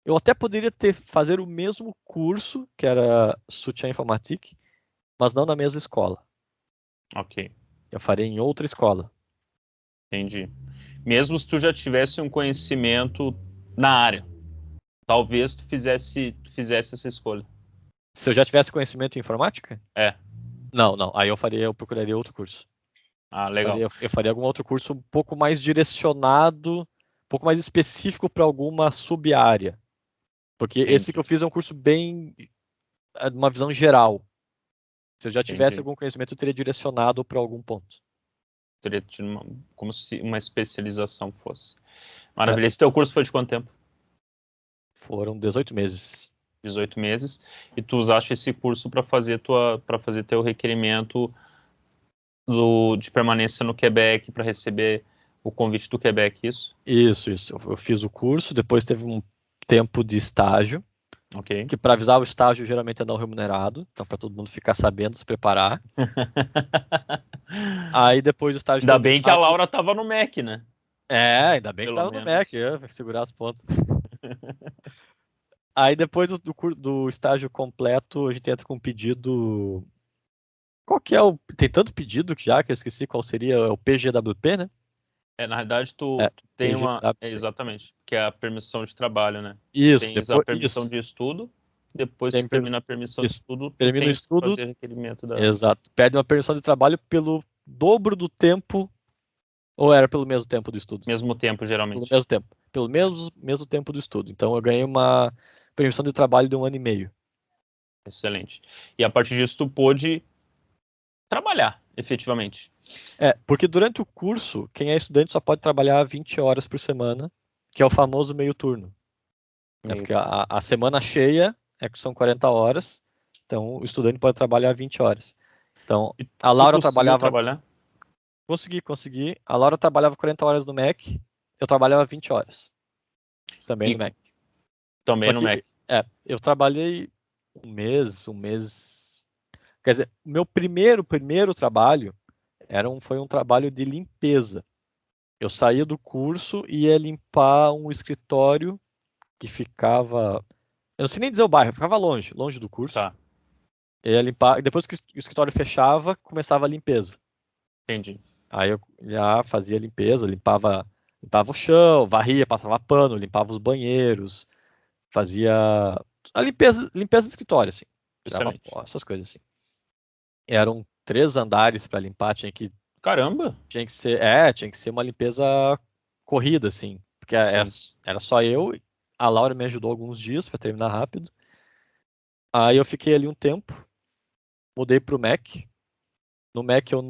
B: Eu até poderia fazer o mesmo curso, que era Soutien Informatique, mas não na mesma escola.
A: Ok.
B: Eu faria em outra escola.
A: Entendi. Mesmo se tu já tivesse um conhecimento na área, talvez tu fizesse essa escolha.
B: Se eu já tivesse conhecimento em informática?
A: É.
B: Não. Aí eu procuraria outro curso.
A: Ah, legal.
B: Eu faria algum outro curso um pouco mais direcionado, um pouco mais específico para alguma sub-área. Porque esse que eu fiz é um curso bem, uma visão geral. Se eu já tivesse algum conhecimento, eu teria direcionado para algum ponto.
A: Teria tido como se uma especialização fosse. Maravilha. Esse teu curso foi de quanto tempo?
B: Foram 18 meses.
A: 18 meses. E tu usaste esse curso para fazer teu requerimento de permanência no Quebec, para receber o convite do Quebec, isso?
B: Isso. Eu fiz o curso, depois teve um tempo de estágio,
A: Ok.
B: que para avisar o estágio geralmente é não remunerado, então para todo mundo ficar sabendo, se preparar. Aí depois do estágio
A: Ainda bem que a
B: terminado...
A: Laura estava no MEC, né?
B: Ainda bem
A: Pelo
B: que tava
A: menos.
B: no Mac, segurar as pontas. Aí depois do estágio completo, a gente entra com um pedido. Qual que é o. Tem tanto pedido que eu esqueci qual seria. É o PGWP, né?
A: Na realidade, tu tem
B: PGWP.
A: exatamente, que é a permissão de trabalho, né?
B: Isso,
A: Tens a
B: depois.
A: permissão de estudo, depois que termina a permissão de estudo, tu
B: Termina o
A: tens que
B: estudo.
A: fazer requerimento da.
B: Exato. Pede uma permissão de trabalho pelo dobro do tempo. Ou era pelo mesmo tempo do estudo?
A: Mesmo tempo, geralmente.
B: Pelo mesmo tempo. Pelo mesmo tempo do estudo. Então eu ganhei uma permissão de trabalho de 1 ano e meio.
A: Excelente. E a partir disso, tu pôde trabalhar, efetivamente.
B: Porque durante o curso, quem é estudante só pode trabalhar 20 horas por semana, que é o famoso meio turno. Porque a semana cheia são 40 horas, então o estudante pode trabalhar 20 horas. Então, a Laura
A: conseguiu
B: trabalhava...
A: trabalhar?
B: Consegui. A Laura trabalhava 40 horas no Mac, eu trabalhava 20 horas. Também no Mac.
A: Também
B: Só
A: no
B: que,
A: Mac.
B: eu trabalhei um mês... Quer dizer, o meu primeiro trabalho foi um trabalho de limpeza. Eu saía do curso e ia limpar um escritório que ficava... Eu não sei nem dizer o bairro, ficava longe do curso.
A: Tá.
B: Eu ia limpar, e depois que o escritório fechava, começava a limpeza.
A: Entendi.
B: Aí eu já fazia a limpeza, limpava o chão, varria, passava pano, limpava os banheiros, fazia a limpeza do escritório, assim. Tirava
A: Excelente.
B: pó, essas coisas assim. Eram 3 andares para limpar, tinha que
A: Caramba!
B: Tinha que ser uma limpeza corrida, assim. Porque
A: Sim.
B: era só eu, a Laura me ajudou alguns dias para terminar rápido. Aí eu fiquei ali um tempo, mudei pro Mac. No Mac eu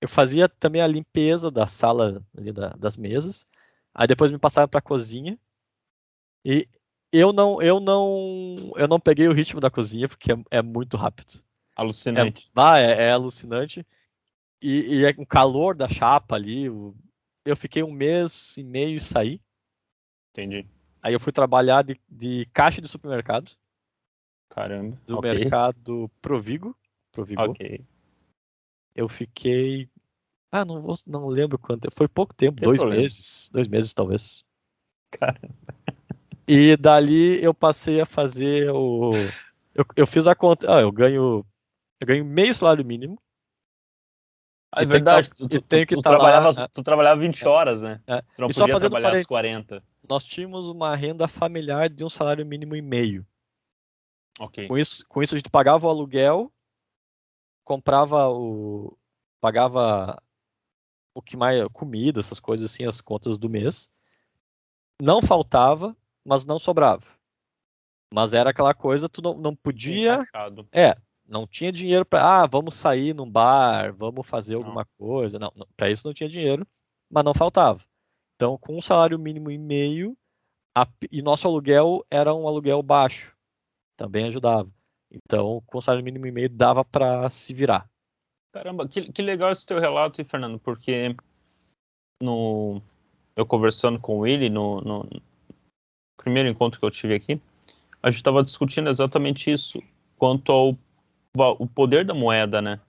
B: fazia também a limpeza da sala ali das mesas. Aí depois me passaram para a cozinha e eu não peguei o ritmo da cozinha porque é muito rápido.
A: Alucinante.
B: É alucinante. E é o calor da chapa ali. Eu fiquei um mês e meio e saí.
A: Entendi.
B: Aí eu fui trabalhar de caixa de supermercado,
A: Caramba.
B: do
A: Ok.
B: mercado Provigo.
A: Ok.
B: Eu fiquei. Não lembro quanto. Foi pouco tempo,
A: Sem problema.
B: 2 meses talvez.
A: Cara,
B: E dali eu passei a fazer eu fiz a conta. Eu ganho meio salário mínimo
A: é verdade.
B: e tenho que estar lá.
A: Tu trabalhava 20 horas, né? Tu não
B: E só
A: podia
B: fazendo
A: trabalhar as
B: parênteses,
A: 40.
B: nós tínhamos uma renda familiar de um salário mínimo e meio.
A: Ok.
B: Com isso a gente pagava o aluguel, comprava pagava o que mais, comida, essas coisas assim, as contas do mês. Não faltava, mas não sobrava. Mas era aquela coisa, tu não podia.
A: Encaixado.
B: É, não tinha dinheiro para, vamos sair num bar, vamos fazer
A: Não.
B: alguma coisa. Não, para isso não tinha dinheiro, mas não faltava. Então, com um salário mínimo e meio, e nosso aluguel era um aluguel baixo, também ajudava. Então, com salário mínimo e meio dava para se virar.
A: Caramba, que legal esse teu relato, hein, Fernando? Porque eu conversando com o Willy no primeiro encontro que eu tive aqui, a gente estava discutindo exatamente isso, quanto ao o poder da moeda, né?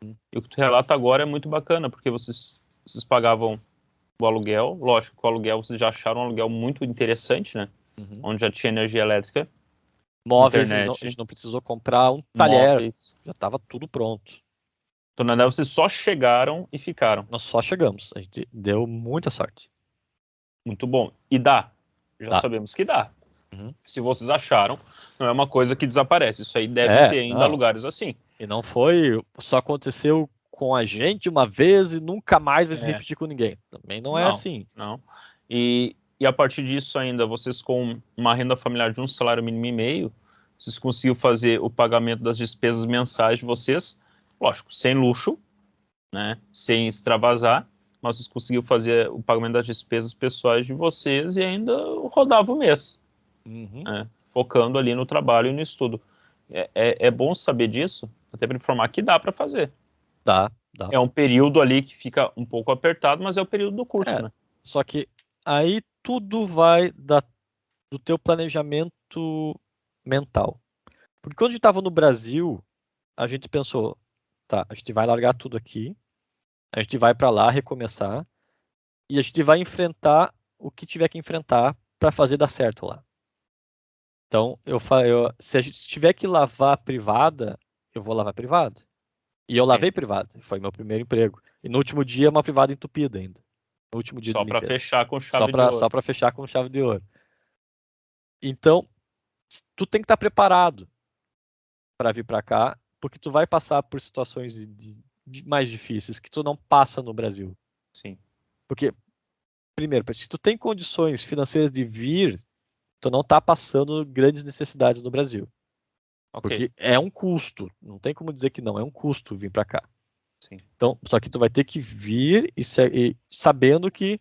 A: E o que tu relata agora é muito bacana, porque vocês pagavam o aluguel, lógico que o aluguel vocês já acharam um aluguel muito interessante, né?
B: Uhum.
A: Onde já tinha energia elétrica,
B: Móveis, a
A: internet,
B: gente não precisou comprar um talher,
A: móveis.
B: já estava tudo pronto.
A: Então, na verdade, vocês só chegaram e ficaram.
B: Nós só chegamos, a gente deu muita sorte.
A: Muito bom. E dá. Já
B: Tá.
A: sabemos que dá.
B: Uhum.
A: Se vocês acharam, não é uma coisa que desaparece. Isso aí deve ter ainda
B: Não.
A: lugares assim.
B: E não foi, só aconteceu com a gente uma vez e nunca mais vai se
A: É,
B: repetir com ninguém. Também não é
A: não,
B: assim.
A: não. E a partir disso ainda, vocês com uma renda familiar de um salário mínimo e meio, vocês conseguiram fazer o pagamento das despesas mensais de vocês, lógico, sem luxo, né? Sem extravasar, mas vocês conseguiram fazer o pagamento das despesas pessoais de vocês e ainda rodava o mês,
B: Uhum.
A: né? Focando ali no trabalho e no estudo. É bom saber disso, até para informar que dá para fazer.
B: Dá.
A: É um período ali que fica um pouco apertado, mas é o período do curso,
B: É,
A: né?
B: só que aí tudo vai do teu planejamento mental. Porque quando a gente estava no Brasil, a gente pensou, tá, a gente vai largar tudo aqui, a gente vai para lá recomeçar e a gente vai enfrentar o que tiver que enfrentar para fazer dar certo lá. Então, se a gente tiver que lavar privada, eu vou lavar privada. E eu lavei
A: Entendi.
B: privada, foi meu primeiro emprego. E no último dia, uma privada entupida ainda. No último dia de
A: Só para
B: limpeza.
A: fechar com chave de
B: Só
A: ouro.
B: para fechar com chave de ouro. Então, tu tem que estar preparado para vir para cá, porque tu vai passar por situações de mais difíceis que tu não passa no Brasil.
A: Sim.
B: Porque, primeiro, se tu tem condições financeiras de vir, tu não tá passando grandes necessidades no Brasil.
A: Ok.
B: Porque é um custo, não tem como dizer que não, é um custo vir para cá.
A: Sim.
B: Então, só que tu vai ter que vir e sabendo que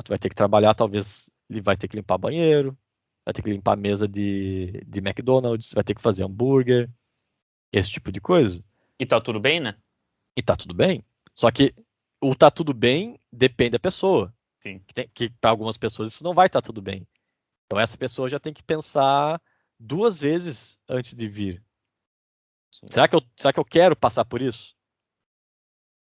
B: tu vai ter que trabalhar, talvez ele vai ter que limpar banheiro, vai ter que limpar a mesa de McDonald's, vai ter que fazer hambúrguer, esse tipo de coisa.
A: E tá tudo bem, né?
B: E tá tudo bem. Só que o tá tudo bem depende da pessoa.
A: Sim.
B: Que para algumas pessoas isso não vai estar tudo bem. Então essa pessoa já tem que pensar 2 vezes antes de vir.
A: Sim.
B: Será que eu quero passar por isso?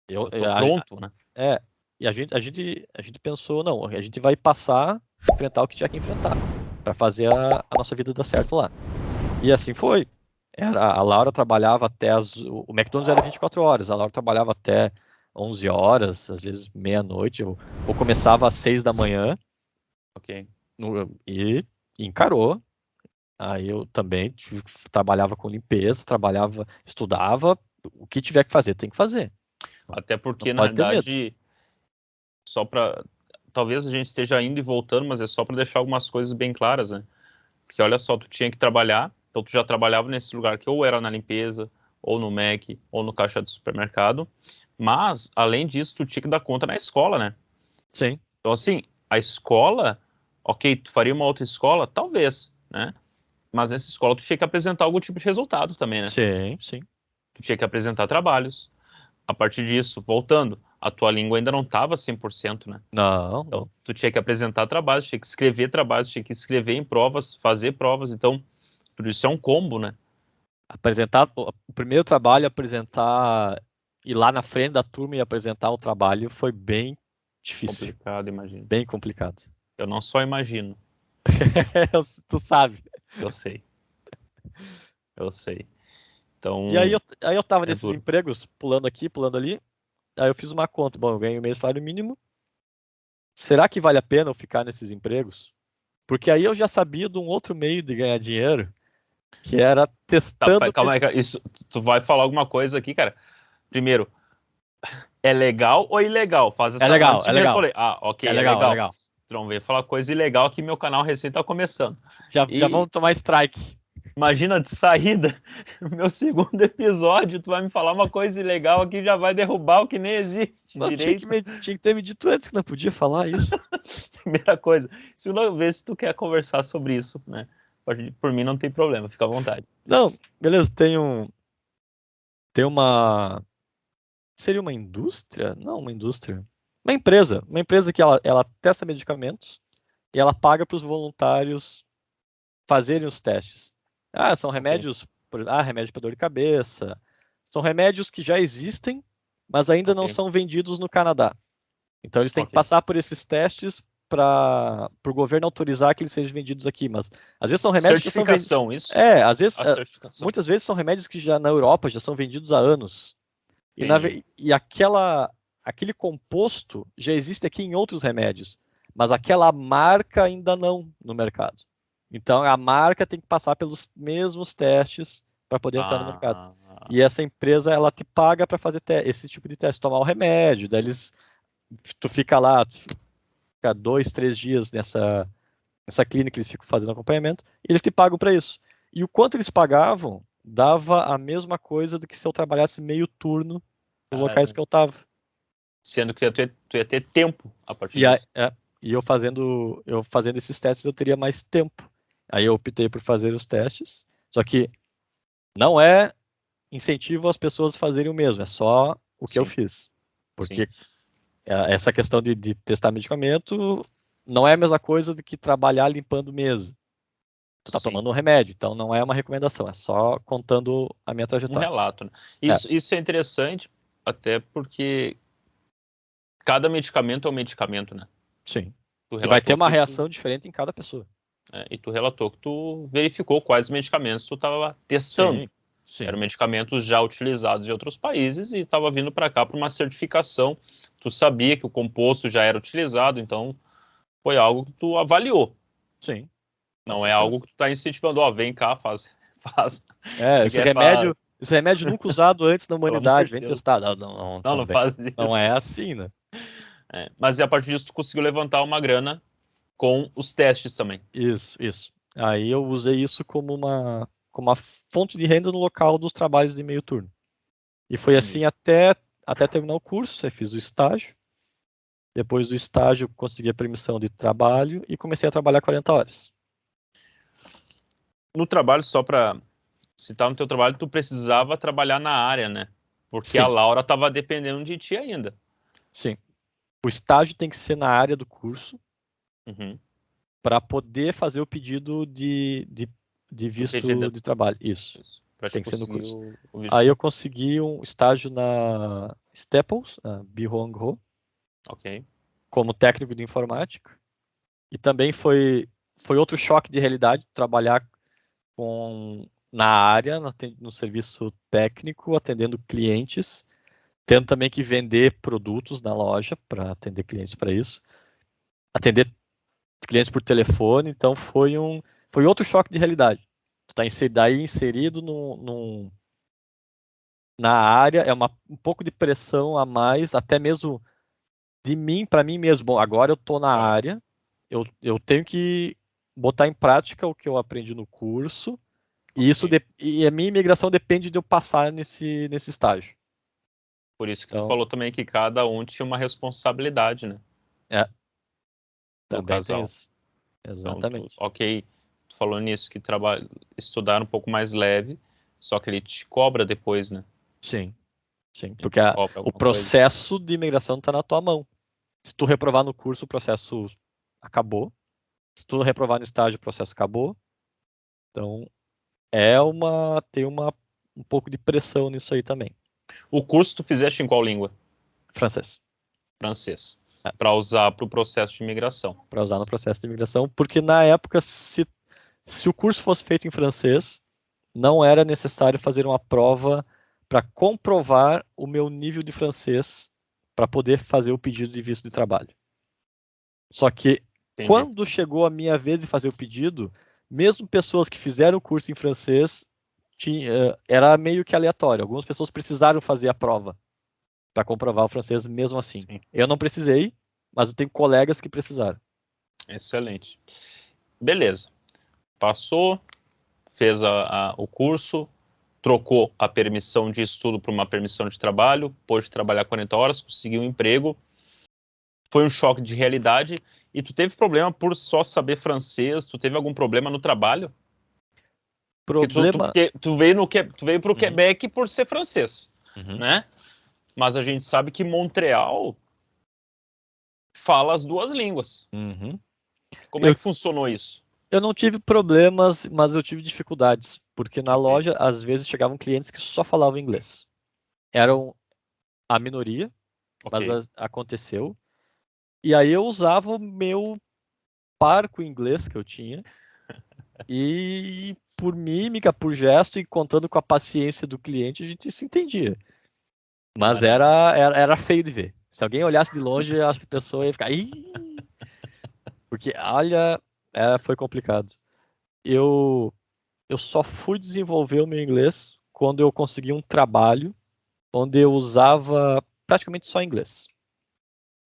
A: Eu tô pronto, né?
B: É, e a gente pensou, não, a gente vai passar, enfrentar o que tiver que enfrentar, para fazer a nossa vida dar certo lá. E assim foi. A Laura trabalhava até o McDonald's era 24 horas, a Laura trabalhava até 11 horas, às vezes meia-noite, ou começava às 6 da manhã
A: Ok.
B: e encarou. Aí eu também trabalhava com limpeza, estudava, o que tiver que fazer, tem que fazer.
A: Até porque,
B: Não
A: na
B: pode ter medo.
A: verdade, só para... Talvez a gente esteja indo e voltando, mas é só para deixar algumas coisas bem claras, né? Porque olha só, tu tinha que trabalhar, então tu já trabalhava nesse lugar que ou era na limpeza, ou no Mac, ou no caixa do supermercado, mas, além disso, tu tinha que dar conta na escola, né?
B: Sim.
A: Então, assim, a escola, ok, tu faria uma outra escola? Talvez, né? Mas nessa escola tu tinha que apresentar algum tipo de resultado também, né?
B: Sim, sim.
A: Tu tinha que apresentar trabalhos. A partir disso, voltando, a tua língua ainda não estava 100%, né?
B: Não,
A: Então,
B: não.
A: tu tinha que apresentar trabalhos, tinha que escrever trabalhos, tinha que escrever em provas, fazer provas. Então, tudo isso é um combo, né?
B: Apresentar o primeiro trabalho, apresentar, ir lá na frente da turma e apresentar o trabalho foi bem difícil,
A: Complicado, imagino.
B: bem complicado.
A: Eu não só imagino,
B: Tu sabe.
A: eu sei, eu sei.
B: E aí
A: Então,
B: eu tava
A: é
B: nesses
A: duro.
B: empregos, pulando aqui, pulando ali. Aí eu fiz uma conta. Bom, eu ganho meio salário mínimo. Será que vale a pena eu ficar nesses empregos? Porque aí eu já sabia de um outro meio de ganhar dinheiro, que era
A: Tá,
B: testando.
A: calma aí, cara. Isso, tu vai falar alguma coisa aqui, cara. Primeiro, é legal ou ilegal? Faz
B: É
A: essa
B: legal,
A: antes de
B: é
A: me
B: legal.
A: responder. Ah, ok,
B: É
A: é
B: legal, é
A: legal.
B: legal.
A: Tu não veio falar coisa ilegal que meu canal recém tá começando.
B: Já
A: E
B: vamos tomar strike.
A: imagina de saída, meu segundo episódio, tu vai me falar uma coisa ilegal aqui, já vai derrubar o que nem existe
B: Não,
A: direito.
B: tinha que ter me dito antes que não podia falar isso.
A: Primeira coisa. Segunda vez, se tu quer conversar sobre isso, né? Por mim não tem problema, fica à vontade.
B: Não, beleza, tem uma. Seria uma indústria? Não, uma indústria. Uma empresa que ela testa medicamentos e ela paga para os voluntários fazerem os testes. Ah, são
A: Ok,
B: remédios, remédio para dor de cabeça. São remédios que já existem, mas ainda não
A: ok,
B: são vendidos no Canadá. Então eles têm que
A: ok.
B: passar por esses testes para o governo autorizar que eles sejam vendidos aqui. Mas às vezes são remédios que já são vendidos.
A: Certificação, isso?
B: Às vezes,
A: A certificação.
B: muitas vezes são remédios que já na Europa já são vendidos há anos.
A: Entendi.
B: E aquele composto já existe aqui em outros remédios, mas aquela marca ainda não no mercado. Então a marca tem que passar pelos mesmos testes para poder entrar no mercado.
A: Ah,
B: E essa empresa ela te paga para fazer esse tipo de teste, tomar o remédio, daí tu fica lá, tu fica 2, 3 dias nessa clínica, eles ficam fazendo acompanhamento, e eles te pagam para isso. E o quanto eles pagavam dava a mesma coisa do que se eu trabalhasse meio turno nos locais
A: cara.
B: que eu estava.
A: Sendo que tu ia ter tempo a partir
B: E,
A: disso.
B: e eu fazendo esses testes eu teria mais tempo. Aí eu optei por fazer os testes, só que não é incentivo as pessoas a fazerem o mesmo, é só o que eu
A: Sim,
B: fiz.
A: sim,
B: Porque essa questão de testar medicamento não é a mesma coisa do que trabalhar limpando mesa. Tu tá
A: sim.
B: tomando um remédio, então não é uma recomendação, é só contando a minha
A: Um
B: trajetória.
A: relato, né?
B: É,
A: Isso é interessante, até porque cada medicamento é um medicamento, né?
B: sim.
A: Tu
B: E vai ter
A: relatou
B: uma
A: que tu,
B: reação diferente em cada pessoa.
A: e tu relatou que tu verificou quais medicamentos tu estava testando.
B: Sim,
A: Eram
B: sim,
A: medicamentos já utilizados em outros países e estava vindo para cá para uma certificação. Tu sabia que o composto já era utilizado, então foi algo que tu avaliou.
B: sim, com
A: Não é algo
B: certeza.
A: que tu está incentivando, ó, vem cá, faz, faz,
B: É,
A: como é que é, faz,
B: esse remédio nunca usado antes na
A: pelo amor
B: humanidade,
A: de
B: vem
A: Deus.
B: testar. Não, não, não,
A: Não, não
B: também.
A: faz
B: Não
A: isso.
B: é assim, né?
A: É, mas e a partir disso tu conseguiu levantar uma grana com os testes também.
B: Isso, isso. Aí eu usei isso como uma fonte de renda no local dos trabalhos de meio turno. E foi
A: Entendi.
B: assim até terminar o curso. Eu fiz o estágio. Depois do estágio, consegui a permissão de trabalho e comecei a trabalhar 40 horas.
A: No trabalho, só para citar no teu trabalho, tu precisava trabalhar na área, né? Porque a
B: Sim,
A: Laura estava dependendo de ti ainda.
B: sim. O estágio tem que ser na área do curso
A: Uhum.
B: para poder fazer o pedido de
A: Do
B: visto
A: PGD.
B: de trabalho. Isso.
A: Isso. Para te
B: Tem que ser no
A: conseguir
B: curso.
A: o visto.
B: Aí eu consegui um estágio na Staples, na Bihongo,
A: Ok.
B: como técnico de informática. E também foi outro choque de realidade trabalhar na área, no serviço técnico, atendendo clientes, tendo também que vender produtos na loja para atender clientes para isso, atender clientes por telefone. Então foi outro choque de realidade. Tu tá daí inserido na área, é um pouco de pressão a mais, até mesmo de mim, para mim mesmo. Bom, agora eu estou na área, eu tenho que botar em prática o que eu aprendi no curso, e a minha imigração depende de eu passar nesse estágio.
A: Por isso que tu
B: Então,
A: falou também que cada um tinha uma responsabilidade, né?
B: também tem
A: casal.
B: isso.
A: Então,
B: Exatamente.
A: tu falou nisso, que estudar um pouco mais leve, só que ele te cobra depois, né?
B: Sim, sim.
A: Ele
B: Porque
A: te cobra
B: o
A: alguma coisa.
B: processo de imigração está na tua mão. Se tu reprovar no curso, o processo acabou. Se tu reprovar no estágio, o processo acabou. Então, tem um pouco de pressão nisso aí também.
A: O curso tu fizeste em qual língua?
B: Francês.
A: Francês. Para usar para o processo de imigração.
B: Para usar no processo de imigração, porque na época, se o curso fosse feito em francês, não era necessário fazer uma prova para comprovar o meu nível de francês para poder fazer o pedido de visto de trabalho. Só que
A: Entendi.
B: quando chegou a minha vez de fazer o pedido, mesmo pessoas que fizeram o curso em francês, era meio que aleatório. Algumas pessoas precisaram fazer a prova para comprovar o francês mesmo assim.
A: Sim.
B: Eu não precisei, mas eu tenho colegas que precisaram.
A: Excelente. Beleza. Passou, fez o curso, trocou a permissão de estudo para uma permissão de trabalho, pôde trabalhar 40 horas, conseguiu um emprego. Foi um choque de realidade. E tu teve problema por só saber francês? Tu teve algum problema no trabalho? Porque
B: Problema.
A: tu veio para o
B: Uhum,
A: Quebec por ser francês,
B: uhum.
A: né? Mas a gente sabe que Montreal fala as duas línguas.
B: Uhum.
A: Como é
B: Eu,
A: que funcionou isso?
B: eu não tive problemas, mas eu tive dificuldades, porque na
A: Ok,
B: loja, às vezes, chegavam clientes que só falavam inglês. Eram a minoria, mas
A: ok.
B: aconteceu. E aí eu usava o meu parco inglês que eu tinha, e por mímica, por gesto e contando com a paciência do cliente, a gente se entendia. Mas
A: Maravilha.
B: era feio de ver. Se alguém olhasse de longe, eu acho que a pessoa ia ficar. Ih! Porque, olha, foi complicado. Eu, eu só fui desenvolver o meu inglês quando eu consegui um trabalho onde eu usava praticamente só inglês.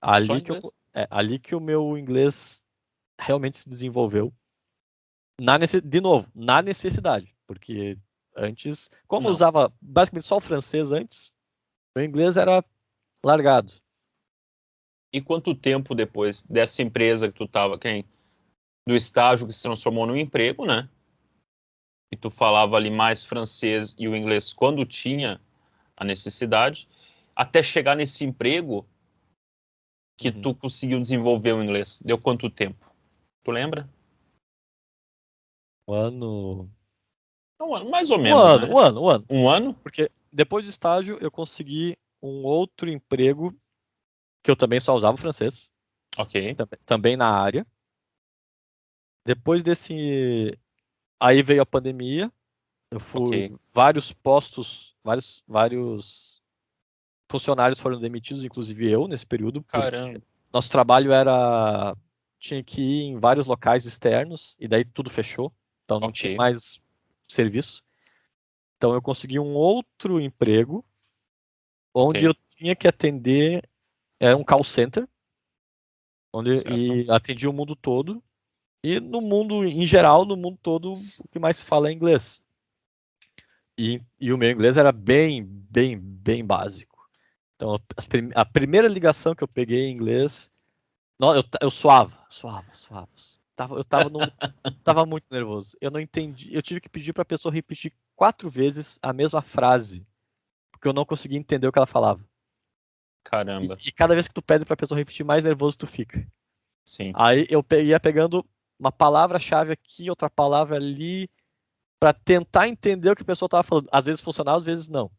A: Só
B: Ali
A: inglês?
B: ali que o meu inglês realmente se desenvolveu. De novo, na necessidade. Porque antes, como eu
A: Não.
B: usava basicamente só o francês antes, meu inglês era largado.
A: E quanto tempo depois dessa empresa que tu estava, do estágio que se transformou num emprego, né? E tu falava ali mais francês e o inglês quando tinha a necessidade, até chegar nesse emprego que
B: Uhum.
A: tu conseguiu desenvolver o inglês? Deu quanto tempo? Tu lembra?
B: Um ano.
A: Um ano, mais ou
B: Um
A: menos,
B: ano,
A: né?
B: um ano, um ano.
A: Um ano?
B: Porque depois do estágio eu consegui um outro emprego que eu também só usava o francês,
A: Ok,
B: também na área. Depois desse. Aí veio a pandemia. Eu fui.
A: ok.
B: Vários postos, vários funcionários foram demitidos, inclusive eu, nesse período, porque
A: Caramba,
B: nosso trabalho era. Tinha que ir em vários locais externos, e daí tudo fechou. Então não tinha
A: ok,
B: mais serviço. Então eu consegui um outro emprego, onde
A: ok.
B: eu tinha que atender. Era um call center, onde
A: Certo?
B: e atendia o mundo todo. E no mundo, em geral, no mundo todo, o que mais se fala é inglês. E o meu inglês era bem básico. Então, a primeira ligação que eu peguei em inglês, eu suava. Tava muito nervoso. Eu não entendi. Eu tive que pedir para a pessoa repetir 4 vezes a mesma frase, porque eu não conseguia entender o que ela falava. E,
A: Caramba,
B: e cada vez que tu pede para a pessoa repetir, mais nervoso tu fica.
A: sim.
B: Aí eu ia pegando uma palavra-chave aqui, outra palavra ali, para tentar entender o que a pessoa estava falando. Às vezes funcionava, às vezes não.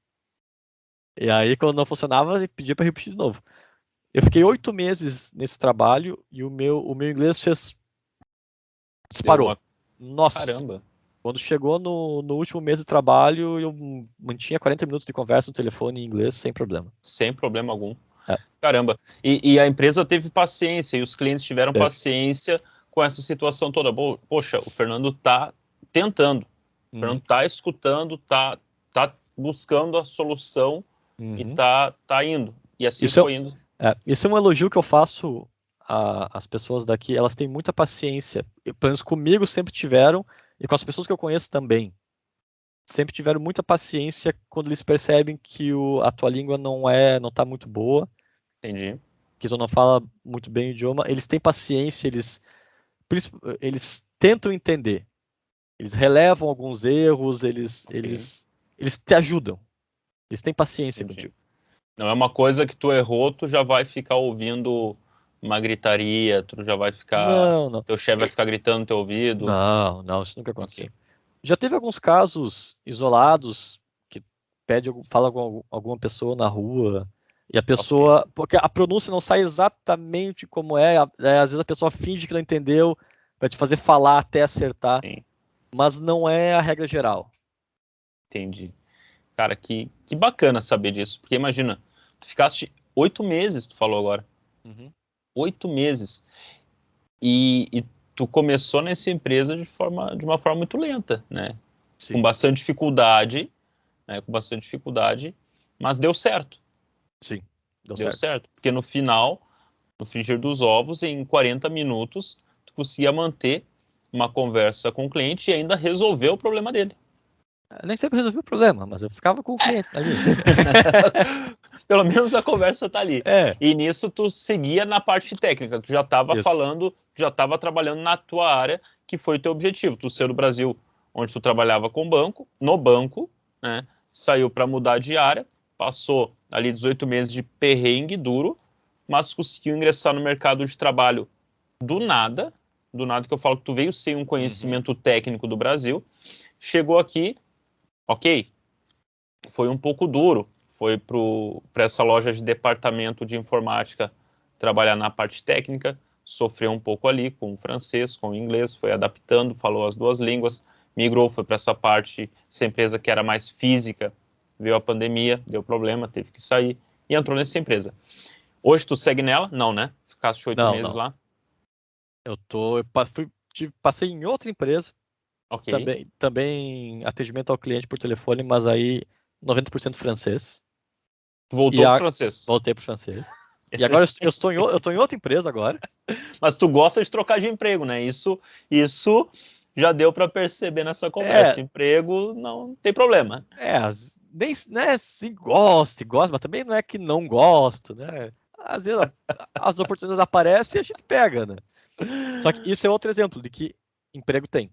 B: E aí, quando não funcionava, eu pedia para repetir de novo. Eu fiquei 8 meses nesse trabalho e o meu inglês
A: Deu
B: disparou.
A: uma.
B: Nossa,
A: Caramba,
B: quando chegou no último mês de trabalho, eu mantinha 40 minutos de conversa no telefone em inglês sem problema.
A: sem problema algum.
B: É,
A: Caramba. E a empresa teve paciência e os clientes tiveram
B: teve.
A: paciência com essa situação toda. Poxa, o Fernando tá tentando. O Fernando
B: Uhum.
A: tá escutando, tá buscando a solução e tá indo. E assim
B: Isso
A: foi indo.
B: Esse é um elogio que eu faço às pessoas daqui. Elas têm muita paciência. Pelo menos comigo sempre tiveram, e com as pessoas que eu conheço também. Sempre tiveram muita paciência quando eles percebem que a tua língua não tá muito boa,
A: Entendi.
B: que tu não fala muito bem o idioma. Eles têm paciência, eles tentam entender. Eles relevam alguns erros, eles te ajudam. Eles têm paciência
A: Entendi.
B: contigo.
A: Não é uma coisa que tu errou, tu já vai ficar ouvindo uma gritaria, tu já vai ficar...
B: Não.
A: Teu chefe vai ficar gritando no teu ouvido.
B: Não, isso nunca aconteceu.
A: Ok.
B: Já teve alguns casos isolados que fala com alguma pessoa na rua e a pessoa, porque a pronúncia não sai exatamente como às vezes a pessoa finge que não entendeu, vai te fazer falar até acertar,
A: Sim.
B: mas não é a regra geral.
A: Entendi. Cara, que bacana saber disso, porque imagina, tu ficaste 8 meses, tu falou agora, 8 meses, e tu começou nessa empresa de uma forma muito lenta, né?
B: Sim.
A: Com bastante dificuldade, né? Com bastante dificuldade, mas deu certo.
B: Sim,
A: Deu certo, porque no final, no frigir dos ovos, em 40 minutos, tu conseguia manter uma conversa com o cliente e ainda resolver o problema dele.
B: Eu nem sempre resolvi o problema, mas eu ficava com o cliente ali.
A: Pelo menos a conversa tá ali.
B: É.
A: E nisso tu seguia na parte técnica, tu já estava falando, já estava trabalhando na tua área, que foi o teu objetivo. Tu ser do Brasil, onde tu trabalhava com banco, no banco, né? Saiu para mudar de área, passou ali 18 meses de perrengue duro, mas conseguiu ingressar no mercado de trabalho do nada que eu falo que tu veio sem um conhecimento técnico do Brasil, chegou aqui, ok, foi um pouco duro, foi para essa loja de departamento de informática trabalhar na parte técnica, sofreu um pouco ali com o francês, com o inglês, foi adaptando, falou as duas línguas, migrou, foi para essa parte, essa empresa que era mais física, veio a pandemia, deu problema, teve que sair e entrou nessa empresa. Hoje tu segue nela? Não, né? Ficaste 8 meses lá?
B: Eu passei em outra empresa,
A: Ok.
B: também atendimento ao cliente por telefone, mas aí 90% francês.
A: Tu voltou pro francês.
B: Voltei pro francês. E agora
A: Excelente.
B: eu estou em outra empresa agora.
A: Mas tu gosta de trocar de emprego, né? Isso já deu para perceber nessa conversa. Emprego não tem problema.
B: Nem, né, se gosta, mas também não é que não gosto, né? Às vezes as oportunidades aparecem e a gente pega, né? Só que isso é outro exemplo de que emprego tem.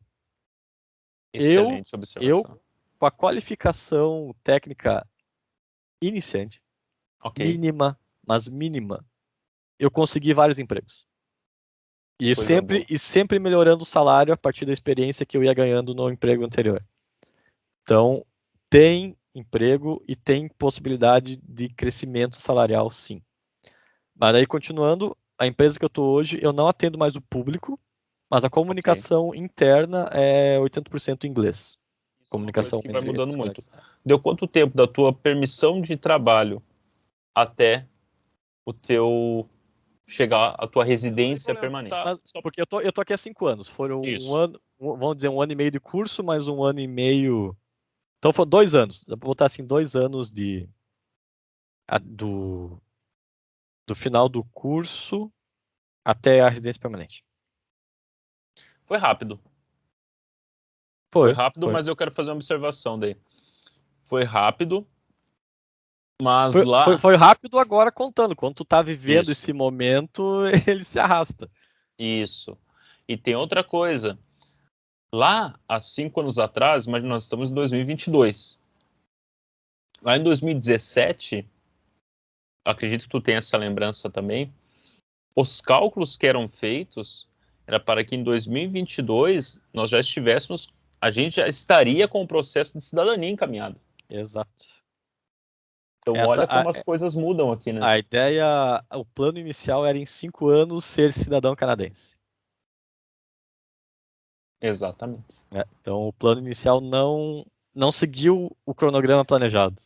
A: Excelente
B: Eu,
A: observação.
B: com a qualificação técnica iniciante, mínima, mas mínima, eu consegui vários empregos. E sempre melhorando o salário a partir da experiência que eu ia ganhando no emprego anterior. Então, tem emprego e tem possibilidade de crescimento salarial, sim. Mas aí, continuando, a empresa que eu estou hoje, eu não atendo mais o público, mas a comunicação interna é 80% inglês. Comunicação
A: que vai
B: entre
A: mudando
B: os
A: muito.
B: colegas.
A: Deu quanto tempo da tua permissão de trabalho até o teu chegar à tua residência permanente?
B: Porque eu tô aqui há 5 anos. Foram um ano, vamos dizer, 1 ano e meio de curso, mais 1 ano e meio. Então foram 2 anos. Dá pra botar assim, 2 anos do final do curso até a residência permanente.
A: Foi rápido.
B: Foi
A: rápido, mas eu quero fazer uma observação daí. Foi rápido, mas
B: foi rápido agora contando. Quando tu tá vivendo
A: Isso.
B: esse momento, ele se arrasta.
A: Isso. E tem outra coisa. Lá, há 5 anos atrás, mas nós estamos em 2022. Lá em 2017, acredito que tu tenha essa lembrança também, os cálculos que eram feitos era para que em 2022 nós já estivéssemos, a gente já estaria com o processo de cidadania encaminhado.
B: Exato.
A: Então olha como as coisas mudam aqui, né?
B: A ideia, o plano inicial era em 5 anos ser cidadão canadense.
A: Exatamente.
B: Então o plano inicial não seguiu o cronograma planejado.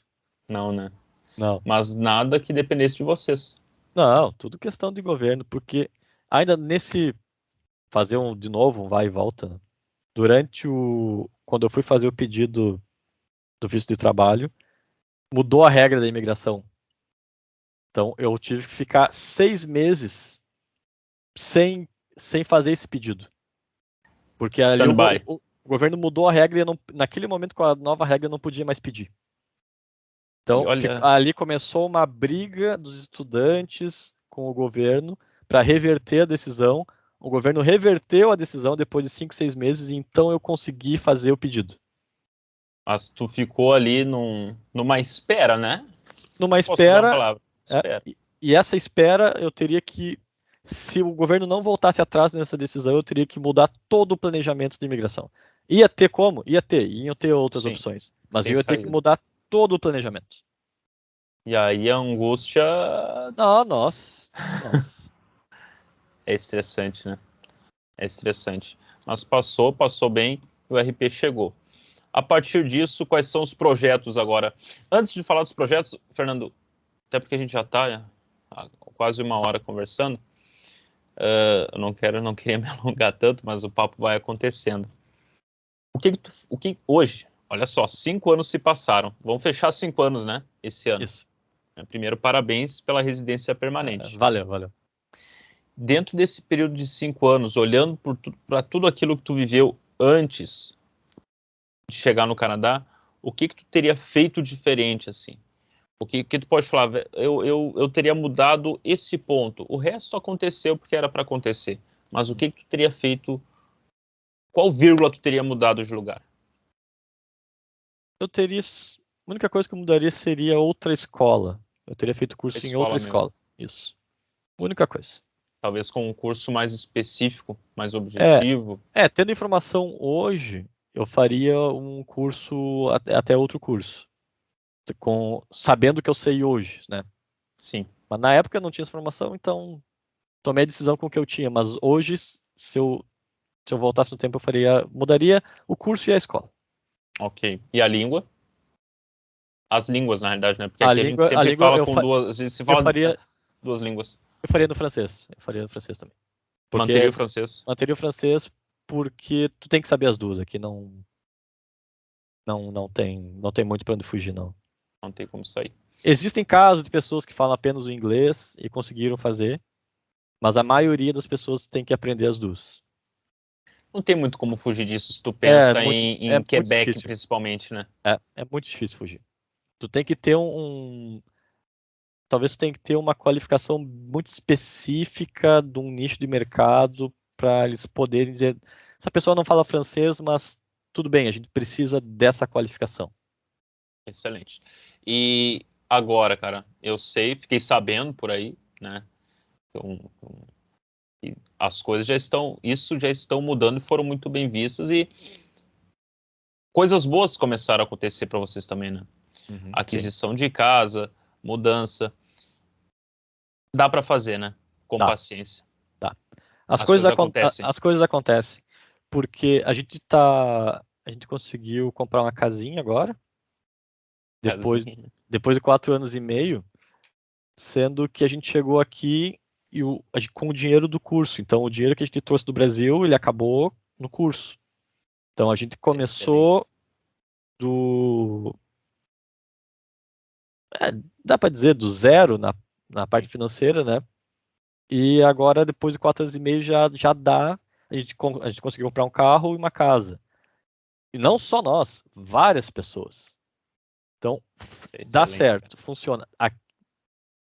A: Não, né?
B: Não.
A: Mas nada que dependesse de vocês.
B: Não, tudo questão de governo, porque ainda fazer de novo um vai e volta, né? Quando eu fui fazer o pedido do visto de trabalho, mudou a regra da imigração. Então, eu tive que ficar 6 meses sem fazer esse pedido. Porque ali o governo mudou a regra e naquele momento, com a nova regra, eu não podia mais pedir. Então, ali começou uma briga dos estudantes com o governo para reverter a decisão. O governo reverteu a decisão depois de 5, 6 meses, e então eu consegui fazer o pedido.
A: Mas tu ficou ali numa espera, né?
B: Numa espera. E essa espera, eu teria que, se o governo não voltasse atrás nessa decisão, eu teria que mudar todo o planejamento de imigração. Ia ter como? Iam ter outras opções. Mas eu ia ter que mudar todo o planejamento.
A: E aí a angústia...
B: Nossa.
A: É estressante, né? É estressante. Mas passou bem, e o RP chegou. A partir disso, quais são os projetos agora? Antes de falar dos projetos, Fernando, até porque a gente já está há quase 1 hora conversando, eu não queria me alongar tanto, mas o papo vai acontecendo. O que hoje, olha só, 5 anos se passaram. Vamos fechar 5 anos, né? Esse ano.
B: Isso.
A: Primeiro, parabéns pela residência permanente.
B: Valeu.
A: Dentro desse período de 5 anos, olhando para tudo aquilo que tu viveu antes de chegar no Canadá, o que tu teria feito diferente, assim? O que tu pode falar? Eu teria mudado esse ponto. O resto aconteceu porque era para acontecer. Mas o que tu teria feito? Qual vírgula tu teria mudado de lugar?
B: A única coisa que eu mudaria seria outra escola. Eu teria feito curso em outra escola. Isso. Única coisa.
A: Talvez com um curso mais específico, mais objetivo.
B: Tendo informação hoje, eu faria um curso, até outro curso. Sabendo o que eu sei hoje, né?
A: Sim.
B: Mas na época eu não tinha essa informação, então tomei a decisão com o que eu tinha. Mas hoje, se eu voltasse no tempo, mudaria o curso e a escola.
A: Ok. E a língua? As línguas, na realidade, né? Porque aqui a gente sempre fala com duas... A gente se fala duas línguas.
B: Eu faria no francês. Eu faria no francês também.
A: Manteria o francês?
B: Manteria o francês porque tu tem que saber as duas. Aqui não tem muito para onde fugir, não.
A: Não tem como sair.
B: Existem casos de pessoas que falam apenas o inglês e conseguiram fazer, mas a maioria das pessoas tem que aprender as duas.
A: Não tem muito como fugir disso se tu pensa em Quebec,
B: difícil.
A: principalmente, né?
B: É muito difícil fugir. Tu tem que ter talvez tu tenha que ter uma qualificação muito específica de um nicho de mercado para eles poderem dizer, essa pessoa não fala francês, mas tudo bem, a gente precisa dessa qualificação.
A: Excelente. E agora, cara, eu sei, fiquei sabendo por aí, né? As coisas já estão mudando e foram muito bem vistas, e coisas boas começaram a acontecer para vocês também, né? Aquisição de casa, mudança. Dá para fazer, né? Com paciência.
B: Tá. As coisas acontecem porque a gente conseguiu comprar uma casinha agora, depois de 4 anos e meio, sendo que a gente chegou aqui com o dinheiro do curso. Então, o dinheiro que a gente trouxe do Brasil, ele acabou no curso. Então, a gente começou dá para dizer, do zero na parte financeira, né? E agora, depois de 4 anos e meio, já dá. A gente conseguiu comprar um carro e uma casa. E não só nós, várias pessoas. Então, dá certo, funciona.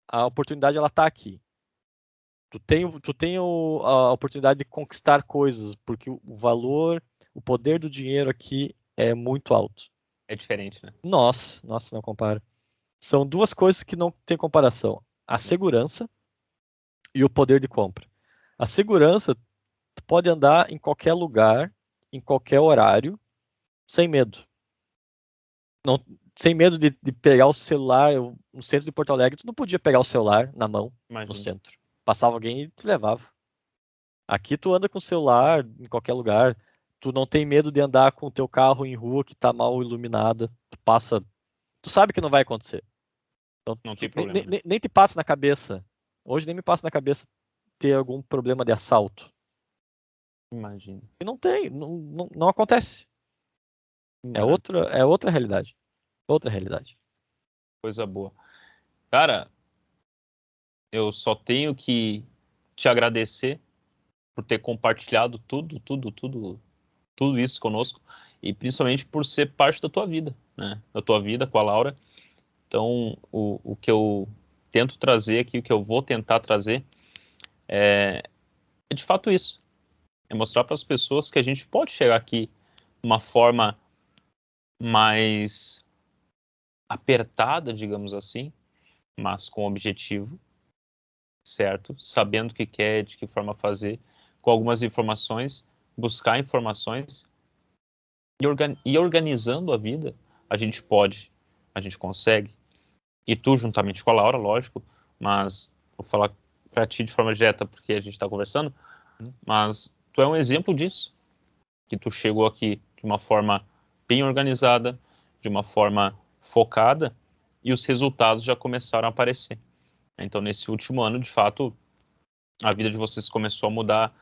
B: A oportunidade, ela tá aqui. Tu tem a oportunidade de conquistar coisas, porque o valor, o poder do dinheiro aqui é muito alto.
A: É diferente, né?
B: Nossa, não compara. São duas coisas que não tem comparação. A segurança e o poder de compra. A segurança, tu pode andar em qualquer lugar, em qualquer horário, sem medo. Sem medo de pegar o celular. No centro de Porto Alegre, tu não podia pegar o celular na mão. No centro. Passava alguém e te levava. Aqui tu anda com o celular em qualquer lugar. Tu não tem medo de andar com o teu carro em rua que tá mal iluminada. Tu sabe que não vai acontecer. Então,
A: não tem problema,
B: nem te passa na cabeça. Hoje nem me passa na cabeça ter algum problema de assalto.
A: Imagina.
B: E não tem, não acontece. É outra realidade. Outra realidade.
A: Coisa boa. Cara, eu só tenho que te agradecer por ter compartilhado tudo isso conosco e principalmente por ser parte da tua vida, né? Da tua vida com a Laura. Então, o que eu tento trazer aqui, o que eu vou tentar trazer é de fato isso. É mostrar para as pessoas que a gente pode chegar aqui de uma forma mais apertada, digamos assim, mas com objetivo, certo? Sabendo o que quer, de que forma fazer, com algumas informações, buscar informações e organizando a vida, a gente pode, a gente consegue. E tu, juntamente com a Laura, lógico, mas vou falar para ti de forma direta porque a gente está conversando, mas tu é um exemplo disso, que tu chegou aqui de uma forma bem organizada, de uma forma focada, e os resultados já começaram a aparecer. Então, nesse último ano, de fato, a vida de vocês começou a mudar,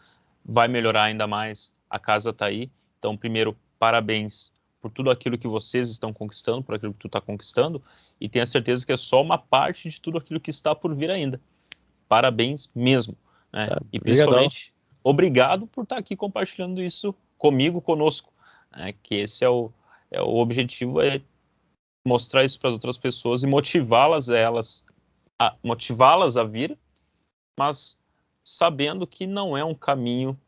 A: vai melhorar ainda mais, a casa está aí. Então, primeiro, parabéns por tudo aquilo que vocês estão conquistando, por aquilo que tu está conquistando, e tenha certeza que é só uma parte de tudo aquilo que está por vir ainda. Parabéns mesmo, né? E
B: Obrigadão.
A: principalmente, obrigado por estar aqui compartilhando isso comigo, conosco, né? Que esse é o objetivo, é mostrar isso para as outras pessoas e motivá-las a vir, mas sabendo que não é um caminho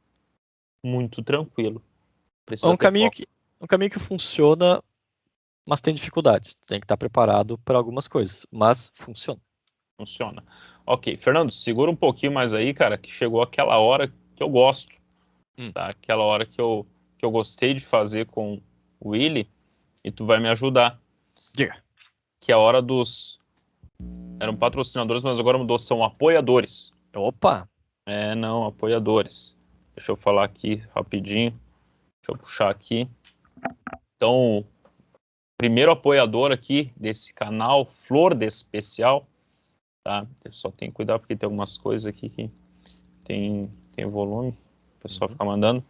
A: muito tranquilo.
B: É
A: Precisa ter foco.
B: um caminho que funciona, mas tem dificuldades. Tem que estar preparado para algumas coisas, mas funciona.
A: Funciona. Ok, Fernando, segura um pouquinho mais aí, cara, que chegou aquela hora que eu gosto, tá? Aquela hora que eu gostei de fazer com o Willy, e tu vai me ajudar.
B: Diga.
A: Que é a hora dos... Eram patrocinadores, mas agora mudou, são apoiadores.
B: Opa!
A: Não, apoiadores. Deixa eu falar aqui rapidinho. Deixa eu puxar aqui. Então, primeiro apoiador aqui desse canal, Flor de Especial, tá? Eu só tenho que cuidar porque tem algumas coisas aqui que tem volume, o pessoal fica mandando.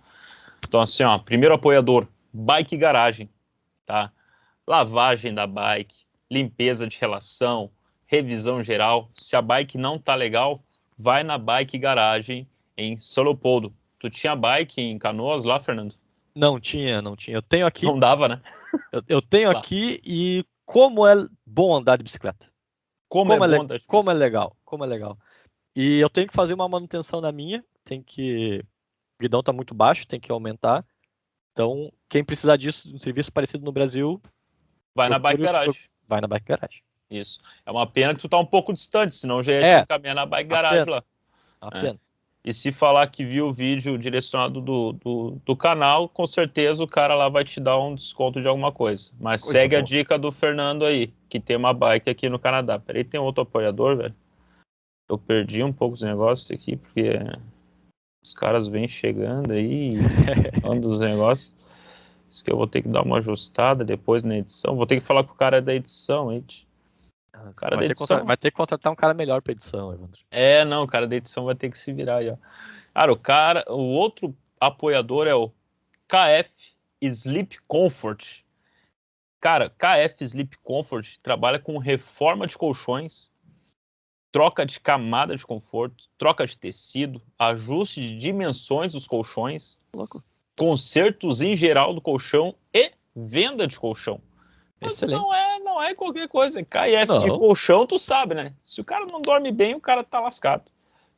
A: Então, assim, ó, primeiro apoiador, Bike Garagem, tá? Lavagem da bike, limpeza de relação, revisão geral. Se a bike não tá legal, vai na Bike Garagem em São Leopoldo. Tu tinha bike em Canoas lá, Fernando?
B: Não tinha. Eu tenho aqui.
A: Não dava, né?
B: Eu tenho
A: Lá.
B: aqui e como é bom andar de bicicleta.
A: Como é bom andar de
B: Como é
A: bicicleta.
B: legal. Como é legal. E eu tenho que fazer uma manutenção na minha. O guidão tá muito baixo, tem que aumentar. Então, quem precisar disso, de um serviço parecido no Brasil,
A: Vai na Bike Garage.
B: vai na Bike Garage.
A: Isso. É uma pena que tu tá um pouco distante, senão já ia te
B: É,
A: encaminhar na Bike
B: a
A: Garage
B: pena,
A: lá.
B: a
A: Né?
B: pena.
A: E se falar que viu o vídeo direcionado do canal, com certeza o cara lá vai te dar um desconto de alguma coisa. Mas
B: Coisa
A: segue a
B: boa.
A: dica do Fernando aí, que tem uma bike aqui no Canadá. Peraí, tem outro apoiador, velho. Eu perdi um pouco os negócios aqui, porque os caras vêm chegando aí e mandam os negócios. Isso que eu vou ter que dar uma ajustada depois na edição. Vou ter que falar com o cara da edição, hein? O cara da edição.
B: Vai ter que contratar um cara melhor pra edição, Evandro.
A: Não, o cara da edição vai ter que se virar aí, ó. Cara, o outro apoiador é o KF Sleep Comfort. Cara, KF Sleep Comfort trabalha com reforma de colchões, troca de camada de conforto, troca de tecido, ajuste de dimensões dos colchões,
B: Louco.
A: consertos em geral do colchão e venda de colchão. Mas
B: Excelente.
A: não é qualquer coisa, é KF. E
B: Não.
A: colchão, tu sabe, né? Se o cara não dorme bem, o cara tá lascado.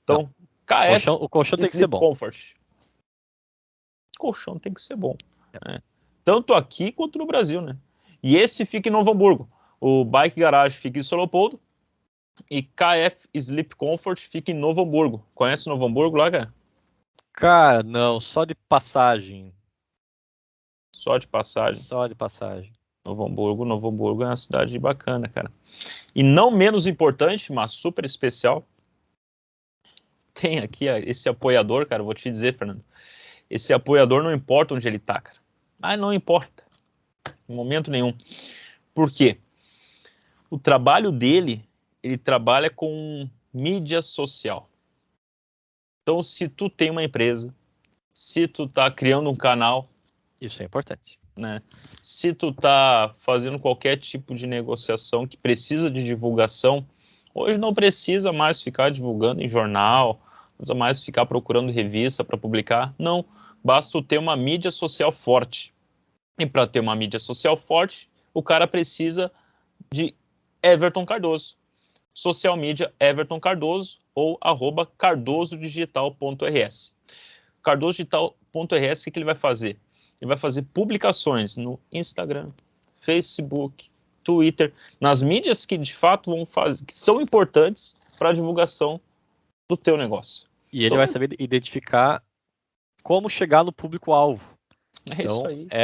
B: Não.
A: Então, KF
B: O colchão tem que ser
A: Sleep
B: bom.
A: Comfort. Colchão tem que ser bom, né? Tanto aqui quanto no Brasil, né? E esse fica em Novo Hamburgo. O Bike Garage fica em São Leopoldo e KF Sleep Comfort fica em Novo Hamburgo. Conhece Novo Hamburgo lá, cara?
B: Cara, não, só de passagem.
A: Só de passagem.
B: Só de passagem.
A: Novo Hamburgo é uma cidade bacana, cara. E não menos importante, mas super especial, tem aqui esse apoiador, cara, vou te dizer, Fernando. Esse apoiador não importa onde ele tá, cara. Não importa. Em momento nenhum. Por quê? O trabalho dele, ele trabalha com mídia social. Então, se tu tem uma empresa, se tu tá criando um canal,
B: Isso é importante.
A: né? Se tu tá fazendo qualquer tipo de negociação que precisa de divulgação, hoje não precisa mais ficar divulgando em jornal, não precisa mais ficar procurando revista para publicar, não. Basta tu ter uma mídia social forte. E para ter uma mídia social forte, o cara precisa de Everton Cardoso. Social media Everton Cardoso ou @cardosodigital.rs. Cardosodigital.rs, o que ele vai fazer? Ele vai fazer publicações no Instagram, Facebook, Twitter, nas mídias que de fato vão fazer, que são importantes para a divulgação do teu negócio.
B: E ele vai saber identificar como chegar no público-alvo.
A: É isso aí.
B: Então,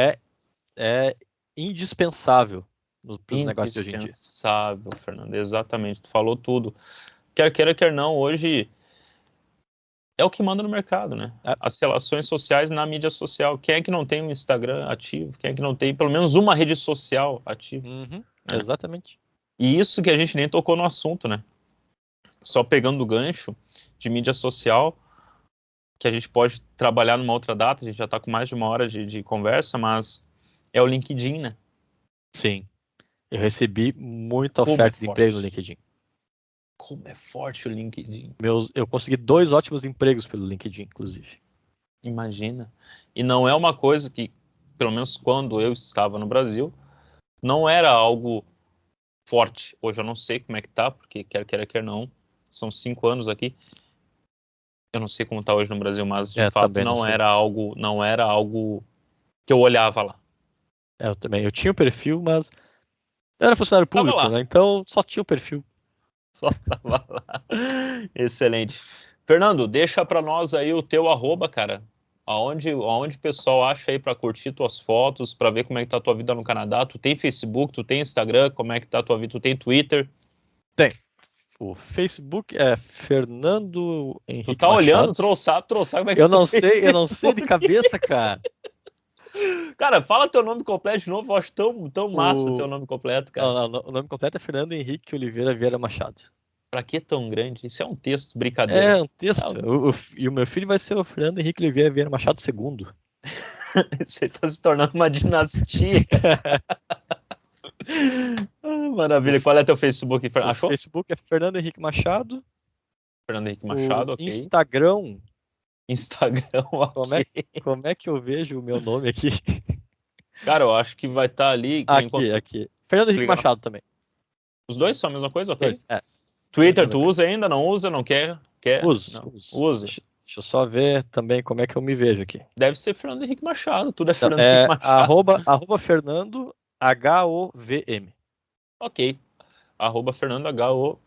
B: é indispensável para os negócios de hoje em dia.
A: Indispensável, Fernando, exatamente. Tu falou tudo. Quer queira, quer não, hoje é o que manda no mercado, né? As relações sociais na mídia social. Quem é que não tem um Instagram ativo? Quem é que não tem pelo menos uma rede social ativa?
B: Né? Exatamente.
A: E isso que a gente nem tocou no assunto, né? Só pegando o gancho de mídia social, que a gente pode trabalhar numa outra data, a gente já está com mais de 1 hora de conversa, mas é o LinkedIn, né?
B: Sim. Eu recebi muita oferta de emprego no LinkedIn.
A: Como é forte o LinkedIn.
B: Eu consegui 2 ótimos empregos pelo LinkedIn, inclusive.
A: Imagina. E não é uma coisa que, pelo menos quando eu estava no Brasil, não era algo forte. Hoje eu não sei como é que tá, porque quer queira, quer não, são 5 anos aqui. Eu não sei como tá hoje no Brasil, mas de fato não era algo que eu olhava lá.
B: Eu também. Eu tinha o perfil, mas eu era funcionário público, né? Então só tinha o perfil.
A: Só tava lá. Excelente. Fernando, deixa para nós aí o teu @, cara. Aonde o pessoal acha aí para curtir tuas fotos, para ver como é que tá a tua vida no Canadá? Tu tem Facebook, tu tem Instagram, como é que tá a tua vida? Tu tem Twitter?
B: Tem. O Facebook é Fernando Henrique
A: Tu tá
B: Machado.
A: olhando, trouxar como é que
B: eu não sei de cabeça, cara.
A: Cara, fala teu nome completo de novo, eu acho tão massa teu nome completo, cara.
B: Não, o nome completo é Fernando Henrique Oliveira Vieira Machado.
A: Pra que tão grande? Isso é um texto, brincadeira.
B: É um texto. E o meu filho vai ser o Fernando Henrique Oliveira Vieira Machado II.
A: Você tá se tornando uma dinastia. Maravilha. Qual é teu Facebook? Achou?
B: O Facebook é Fernando Henrique Machado.
A: Fernando Henrique Machado, ok.
B: Instagram,
A: ok.
B: Como é que eu vejo o meu nome aqui?
A: Cara, eu acho que vai estar ali.
B: Aqui. Fernando Henrique Machado também.
A: Os dois são a mesma coisa, ok?
B: É.
A: Twitter, tu usa ainda? Não usa? Não quer?
B: Uso.
A: Usa.
B: Deixa eu só ver também como é que eu me vejo aqui.
A: Deve ser Fernando Henrique Machado. Tudo é Fernando Henrique Machado.
B: @ Fernando HOVM.
A: Ok. @Fernando HO.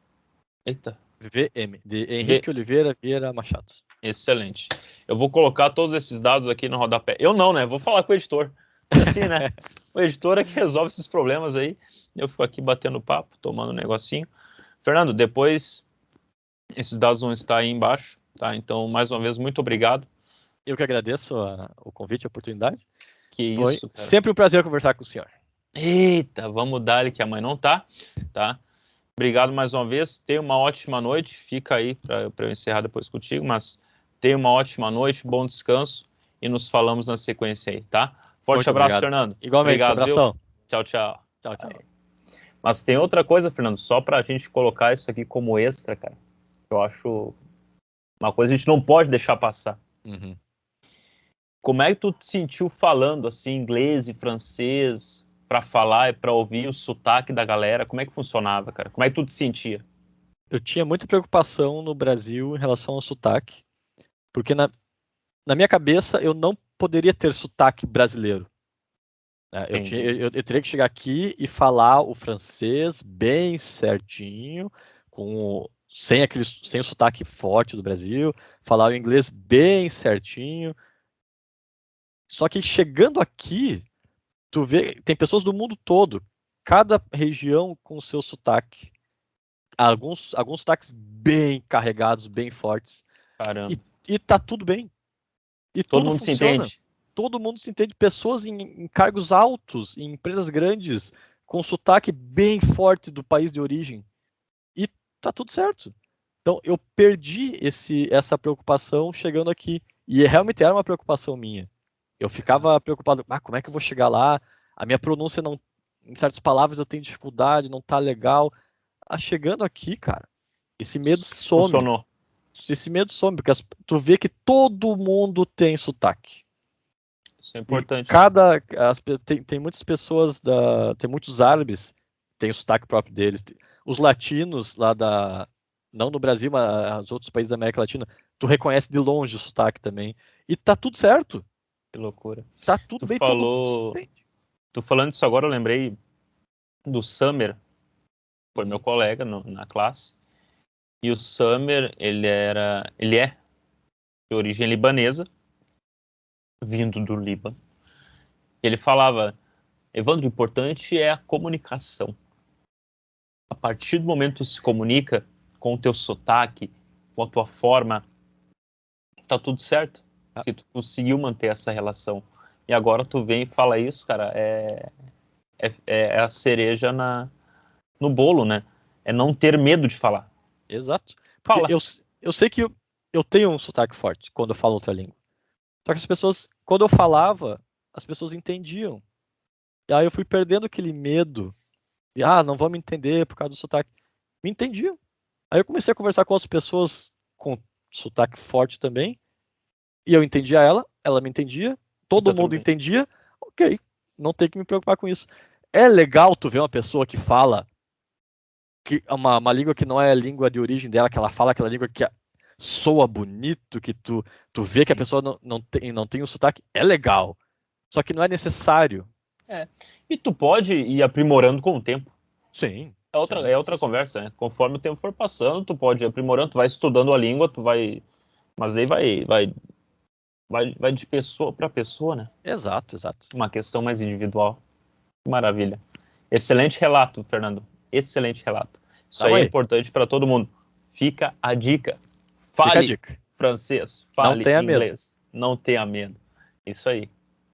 A: Eita.
B: VM, de Henrique Oliveira Vieira Machado.
A: Excelente. Eu vou colocar todos esses dados aqui no rodapé. Eu não, né? Vou falar com o editor. É assim, né? O editor é que resolve esses problemas aí. Eu fico aqui batendo papo, tomando um negocinho. Fernando, depois esses dados vão estar aí embaixo, tá? Então, mais uma vez, muito obrigado.
B: Eu que agradeço o convite, a oportunidade.
A: Foi
B: isso, cara. Sempre um prazer conversar com o senhor.
A: Eita, vamos dar ele que a mãe não tá? Obrigado mais uma vez. Tenha uma ótima noite. Fica aí para eu encerrar depois contigo, mas tenha uma ótima noite, bom descanso e nos falamos na sequência aí, tá? Forte
B: Muito
A: abraço,
B: obrigado.
A: Fernando.
B: Igualmente,
A: obrigado,
B: abração.
A: Viu? Tchau, tchau.
B: Tchau, tchau.
A: Mas tem outra coisa, Fernando, só para a gente colocar isso aqui como extra, cara. Eu acho uma coisa que a gente não pode deixar passar.
B: Uhum.
A: Como é que tu te sentiu falando assim inglês e francês para falar e para ouvir o sotaque da galera? Como é que funcionava, cara? Como é que tu te sentia?
B: Eu tinha muita preocupação no Brasil em relação ao sotaque, porque na minha cabeça eu não poderia ter sotaque brasileiro. Eu teria que chegar aqui e falar o francês bem certinho, sem o sotaque forte do Brasil, falar o inglês bem certinho. Só que chegando aqui, tu vê, tem pessoas do mundo todo, cada região com o seu sotaque. Alguns sotaques bem carregados, bem fortes.
A: Caramba.
B: E tá tudo bem. E
A: todo
B: tudo
A: mundo
B: funciona.
A: se entende.
B: Todo mundo se entende. Pessoas em cargos altos, em empresas grandes, com sotaque bem forte do país de origem. E tá tudo certo. Então eu perdi essa preocupação chegando aqui. E realmente era uma preocupação minha. Eu ficava preocupado, como é que eu vou chegar lá? A minha pronúncia não, em certas palavras eu tenho dificuldade, não tá legal. Chegando aqui, cara, esse medo some.
A: Funcionou.
B: Esse medo some, porque tu vê que todo mundo tem sotaque.
A: Isso é importante.
B: Tem muitas pessoas, tem muitos árabes que têm o sotaque próprio deles. Os latinos lá não no Brasil, mas os outros países da América Latina, tu reconhece de longe o sotaque também. E tá tudo certo.
A: Que loucura.
B: Tá tudo bem, todo mundo se
A: falou,
B: entende.
A: tu falando isso agora, eu lembrei do Summer, foi meu colega na classe. E o Summer, ele é de origem libanesa, vindo do Líbano. Ele falava, Evandro, o importante é a comunicação. A partir do momento que tu se comunica com o teu sotaque, com a tua forma, tá tudo certo. Porque tu conseguiu manter essa relação. E agora tu vem e fala isso, cara, é a cereja no bolo, né? É não ter medo de falar.
B: Exato. Porque
A: Fala.
B: eu sei que eu tenho um sotaque forte quando eu falo outra língua. Só que as pessoas, quando eu falava, as pessoas entendiam. E aí eu fui perdendo aquele medo de, não vão me entender por causa do sotaque. Me entendiam. Aí eu comecei a conversar com as pessoas com sotaque forte também, e eu entendia ela me entendia,
A: E
B: todo
A: tá tudo
B: mundo
A: bem.
B: entendia, ok, não tem que me preocupar com isso. É legal tu ver uma pessoa que fala que uma língua que não é a língua de origem dela, que ela fala aquela língua que soa bonito, que tu vê que a
A: Sim.
B: pessoa não tem um sotaque, é legal. Só que não é necessário.
A: E tu pode ir aprimorando com o tempo.
B: Sim.
A: É outra conversa, né? Conforme o tempo for passando, tu pode ir aprimorando, tu vai estudando a língua, tu vai. Mas aí vai de pessoa para pessoa, né?
B: Exato.
A: Uma questão mais individual. Que maravilha. Excelente relato, Fernando. Excelente relato. Isso aí é importante para todo mundo. Fica a dica.
B: Fica a
A: Fale
B: dica.
A: francês,
B: Não
A: fale
B: tenha medo.
A: inglês. Não tenha medo. Isso aí.